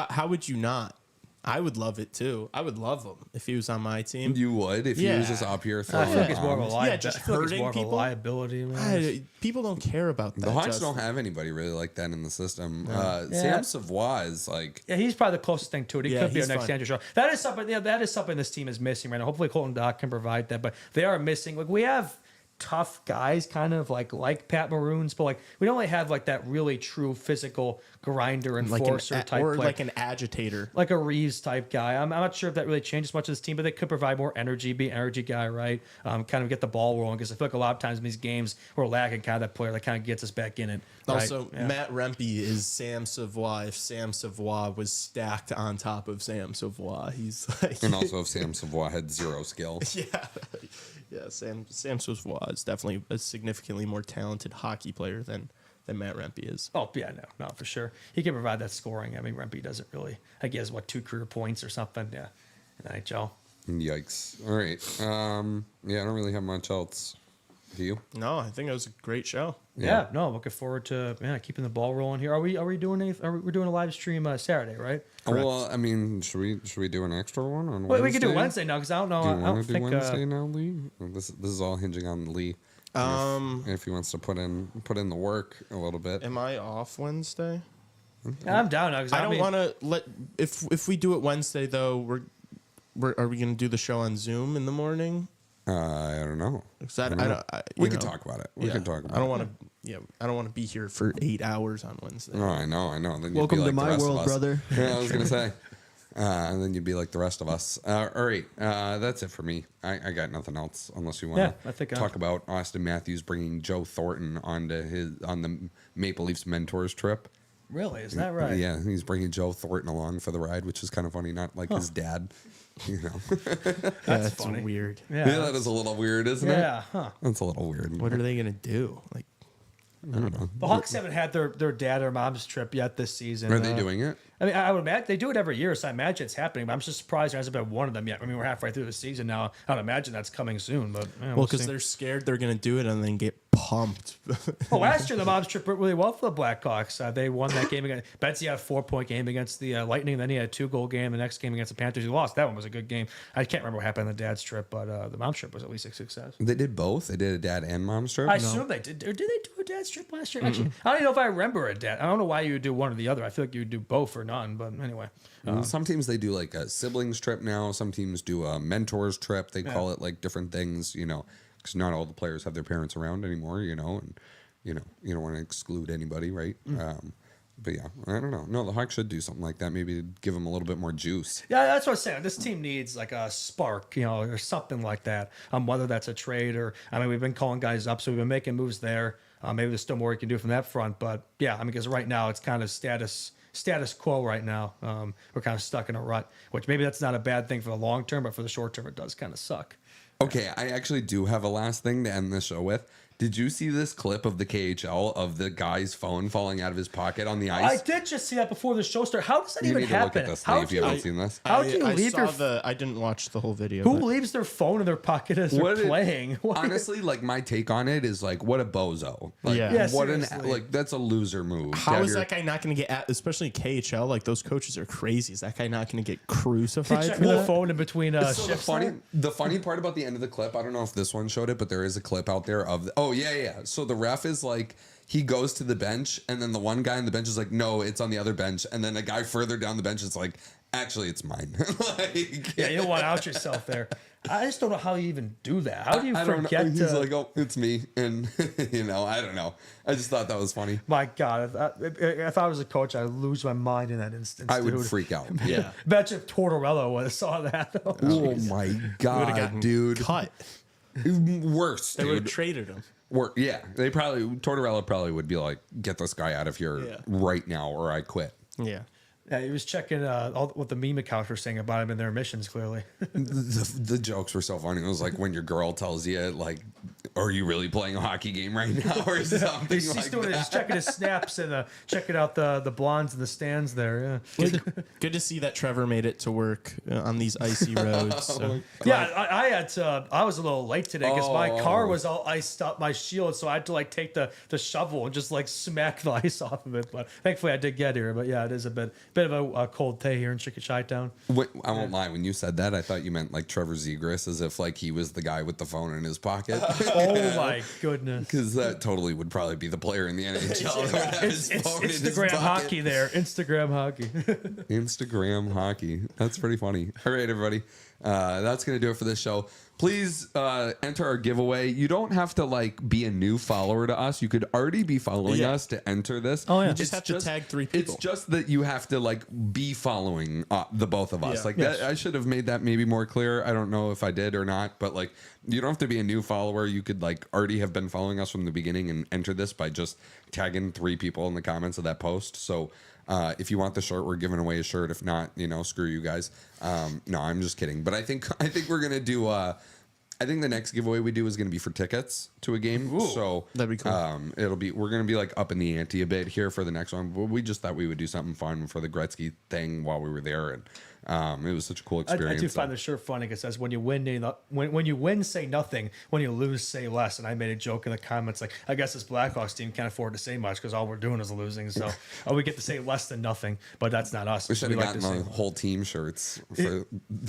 How would you not? I would love it too. I would love him if he was on my team. You would if he was just up here throwing. I feel like it's more of a liability. Just hurting people. Liability. People don't care about that. The Hawks don't have anybody really like that in the system. Sam Savoie is he's probably the closest thing to it. He could be our next Andrew Shaw. That is something. That is something this team is missing right now. Hopefully Colton Dock can provide that, but they are missing. We have tough guys, kind of like Pat Maroons, but like we don't really have like that really true physical grinder enforcer type or player. like an agitator, like a Reeves type guy. I'm not sure if that really changes much of this team, but they could provide more energy, be an energy guy, right? Kind of get the ball rolling, because I feel like a lot of times in these games we're lacking kind of that player that kind of gets us back in it. Right? Also, Matt Rempe is Sam Savoy. If Sam Savoy was stacked on top of Sam Savoy, he's like, and also if Sam Savoy had zero skill. Yeah, Sam Savoy is definitely a significantly more talented hockey player than Matt Rempe is. Oh, yeah, no, for sure. He can provide that scoring. I mean, Rempe doesn't really. I think he has, 2 career points or something. Yeah, in the NHL. Yikes. All right. Yeah, I don't really have much else. Do you? No, I think it was a great show. Yeah, no, looking forward to keeping the ball rolling here. Are we doing we're doing a live stream Saturday, right? Correct. Well, I mean, should we do an extra one on Well, Wednesday? we could do Wednesday now, because I don't know. Do you I don't want to do think Wednesday now, Lee? This is all hinging on Lee. If he wants to put in the work a little bit. Am I off Wednesday? I'm down now, because I don't want to let. If we do it Wednesday though, are we going to do the show on Zoom in the morning? I don't know. We can talk about it. We can talk about it. I don't want to. Yeah, I don't want to be here for 8 hours on Wednesday. Oh, I know. Then Welcome you'd be to like my the rest world, of us. brother. Yeah, I was gonna say. And then you'd be like the rest of us. All right, that's it for me. I got nothing else unless you want to talk about Austin Matthews bringing Joe Thornton on the Maple Leafs mentors trip. Really, is that right? Yeah, he's bringing Joe Thornton along for the ride, which is kind of funny. Not like his dad, That's funny. Weird. Yeah, that is a little weird, isn't it? Yeah, huh. That's a little weird. What are they gonna do? Like, I don't know. The Hawks haven't had their dad or mom's trip yet this season. Are they doing it? I mean, I would imagine they do it every year, so I imagine it's happening. But I'm just surprised there hasn't been one of them yet. I mean, we're halfway through the season now. I would imagine that's coming soon. But well, because they're scared they're gonna do it and then get pumped. Well, last year the mom's trip went really well for the Blackhawks. They won that game against Betsy had a 4-point game against the Lightning. Then he had a 2-goal game. The next game against the Panthers, he lost. That one was a good game. I can't remember what happened on the dad's trip, but the mom's trip was at least a success. They did both. They did a dad and mom's trip. I assume they did. Or did they do a dad's trip last year? Actually, I don't even know if I remember a dad. I don't know why you would do one or the other. I feel like you would do both or none. But anyway, some teams they do like a siblings trip now. Some teams do a mentors trip. They call it like different things, because not all the players have their parents around anymore, and you don't want to exclude anybody, right? But yeah, I don't know. No, the Hawks should do something like that. Maybe give them a little bit more juice. Yeah, that's what I'm saying. This team needs like a spark, or something like that. Whether that's a trade or, we've been calling guys up, so we've been making moves there. Maybe there's still more we can do from that front. But yeah, because right now it's kind of status quo right now. We're kind of stuck in a rut, which maybe that's not a bad thing for the long term, but for the short term, it does kind of suck. Okay, I actually do have a last thing to end the show with. Did you see this clip of the KHL of the guy's phone falling out of his pocket on the ice? I did just see that before the show started. How does that even need to look happen? at this, Lee, if you haven't seen this. How do you leave your? I didn't watch the whole video. Who leaves their phone in their pocket as they're playing? Honestly, like my take on it is like, what a bozo. Like, Yeah, what seriously. that's a loser move. How is that guy not going to get at, especially KHL? Like those coaches are crazy. Is that guy not going to get crucified Check for the that? phone in between So shifts. the funny part about the end of the clip, I don't know if this one showed it, but there is a clip out there of So the ref is like, he goes to the bench, and then the one guy on the bench is like, no, it's on the other bench, and then a guy further down the bench is like, actually, it's mine. Yeah, you don't want to out yourself there. I just don't know how you even do that. How do you I don't know. forget? He's like, oh, it's me, and I don't know. I just thought that was funny. My God, if I was a coach, I'd lose my mind in that instance. I would dude. freak out. Yeah. Bet if Tortorella would have saw that. Oh my God, dude. Cut. Worse, They would have dude. traded him. Tortorella probably would be like, get this guy out of here right now, or I quit. Yeah. Yeah, he was checking what the meme accounts were saying about him in their missions, clearly. The jokes were so funny. It was like when your girl tells you, like, are you really playing a hockey game right now, or something He's checking his snaps and checking out the blondes in the stands there. Yeah, Good to see that Trevor made it to work on these icy roads. So. I was a little late today because my car was all iced up, my shield, so I had to like take the shovel and just like smack the ice off of it. But thankfully I did get here. But yeah, it is a bit of a cold day here in Chickasha-town. I won't lie. When you said that, I thought you meant like Trevor Zegras, as if like he was the guy with the phone in his pocket. Oh my goodness! Because that totally would probably be the player in the NHL. That would have his phone in his Instagram pocket. hockey there. Instagram hockey. Instagram hockey. That's pretty funny. All right, everybody. That's going to do it for this show. please enter our giveaway. You don't have to like be a new follower to us. You could already be following us to enter this. Oh yeah, You just have to tag 3 people. It's just that you have to like be following the both of us. Yeah. Like Yes. that, I should have made that maybe more clear. I don't know if I did or not, but like you don't have to be a new follower. You could like already have been following us from the beginning and enter this by just tagging 3 people in the comments of that post. So if you want the shirt, we're giving away a shirt. If not, screw you guys. No, I'm just kidding. But I think we're gonna do. I think the next giveaway we do is going to be for tickets to a game. Ooh, so that'd be cool. We're going to be like up in the ante a bit here for the next one. But we just thought we would do something fun for the Gretzky thing while we were there, and it was such a cool experience. I do find the shirt funny. It says when you win, when you win, say nothing. When you lose, say less. And I made a joke in the comments like, I guess this Blackhawks team can't afford to say much because all we're doing is losing. So we get to say less than nothing, but that's not us. We should have like gotten the whole team shirts for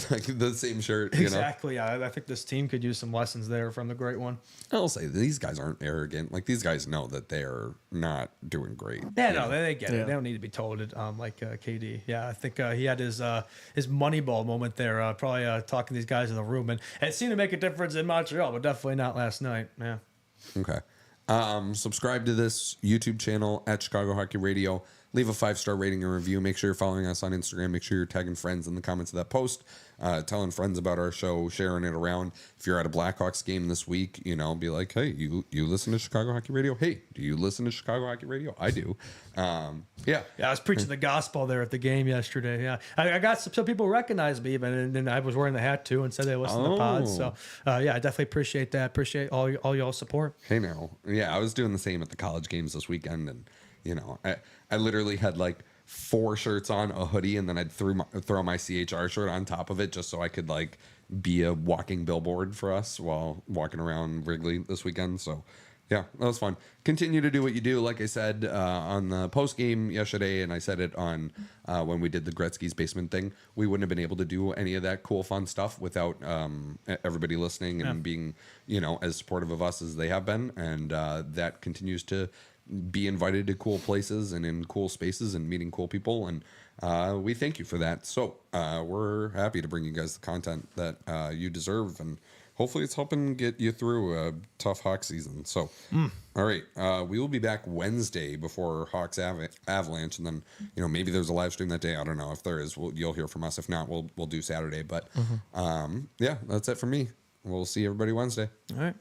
like the same shirt. Exactly. Yeah, I think this team could use some lessons there from the great one. I'll say these guys aren't arrogant. Like these guys know that they're not doing great. Yeah, no, they get it. They don't need to be told it. Like KD. Yeah, I think he had his Moneyball moment there. Probably talking to these guys in the room, and it seemed to make a difference in Montreal, but definitely not last night. Yeah. Okay. Subscribe to this YouTube channel at Chicago Hockey Radio. Leave a 5-star rating and review. Make sure you're following us on Instagram. Make sure you're tagging friends in the comments of that post, telling friends about our show, sharing it around. If you're at a Blackhawks game this week, be like, hey, you listen to Chicago Hockey Radio? Hey, do you listen to Chicago Hockey Radio? I do. Yeah, I was preaching the gospel there at the game yesterday. Yeah, I got some people recognized me even, and I was wearing the hat too, and said they listened to the pod. So yeah, I definitely appreciate that. Appreciate all y'all's support. Hey now, yeah, I was doing the same at the college games this weekend, and I literally had like 4 shirts on, a hoodie, and then I'd throw my CHR shirt on top of it just so I could like be a walking billboard for us while walking around Wrigley this weekend. So yeah, that was fun. Continue to do what you do. Like I said on the post game yesterday, and I said it on when we did the Gretzky's basement thing, we wouldn't have been able to do any of that cool, fun stuff without everybody listening and being, as supportive of us as they have been. And that continues to be invited to cool places and in cool spaces and meeting cool people. And we thank you for that. So we're happy to bring you guys the content that you deserve. And hopefully it's helping get you through a tough Hawk season. So, all right, we will be back Wednesday before Hawks Avalanche, and then maybe there's a live stream that day. I don't know if there is. You'll hear from us. If not, we'll do Saturday. But yeah, that's it for me. We'll see everybody Wednesday. All right.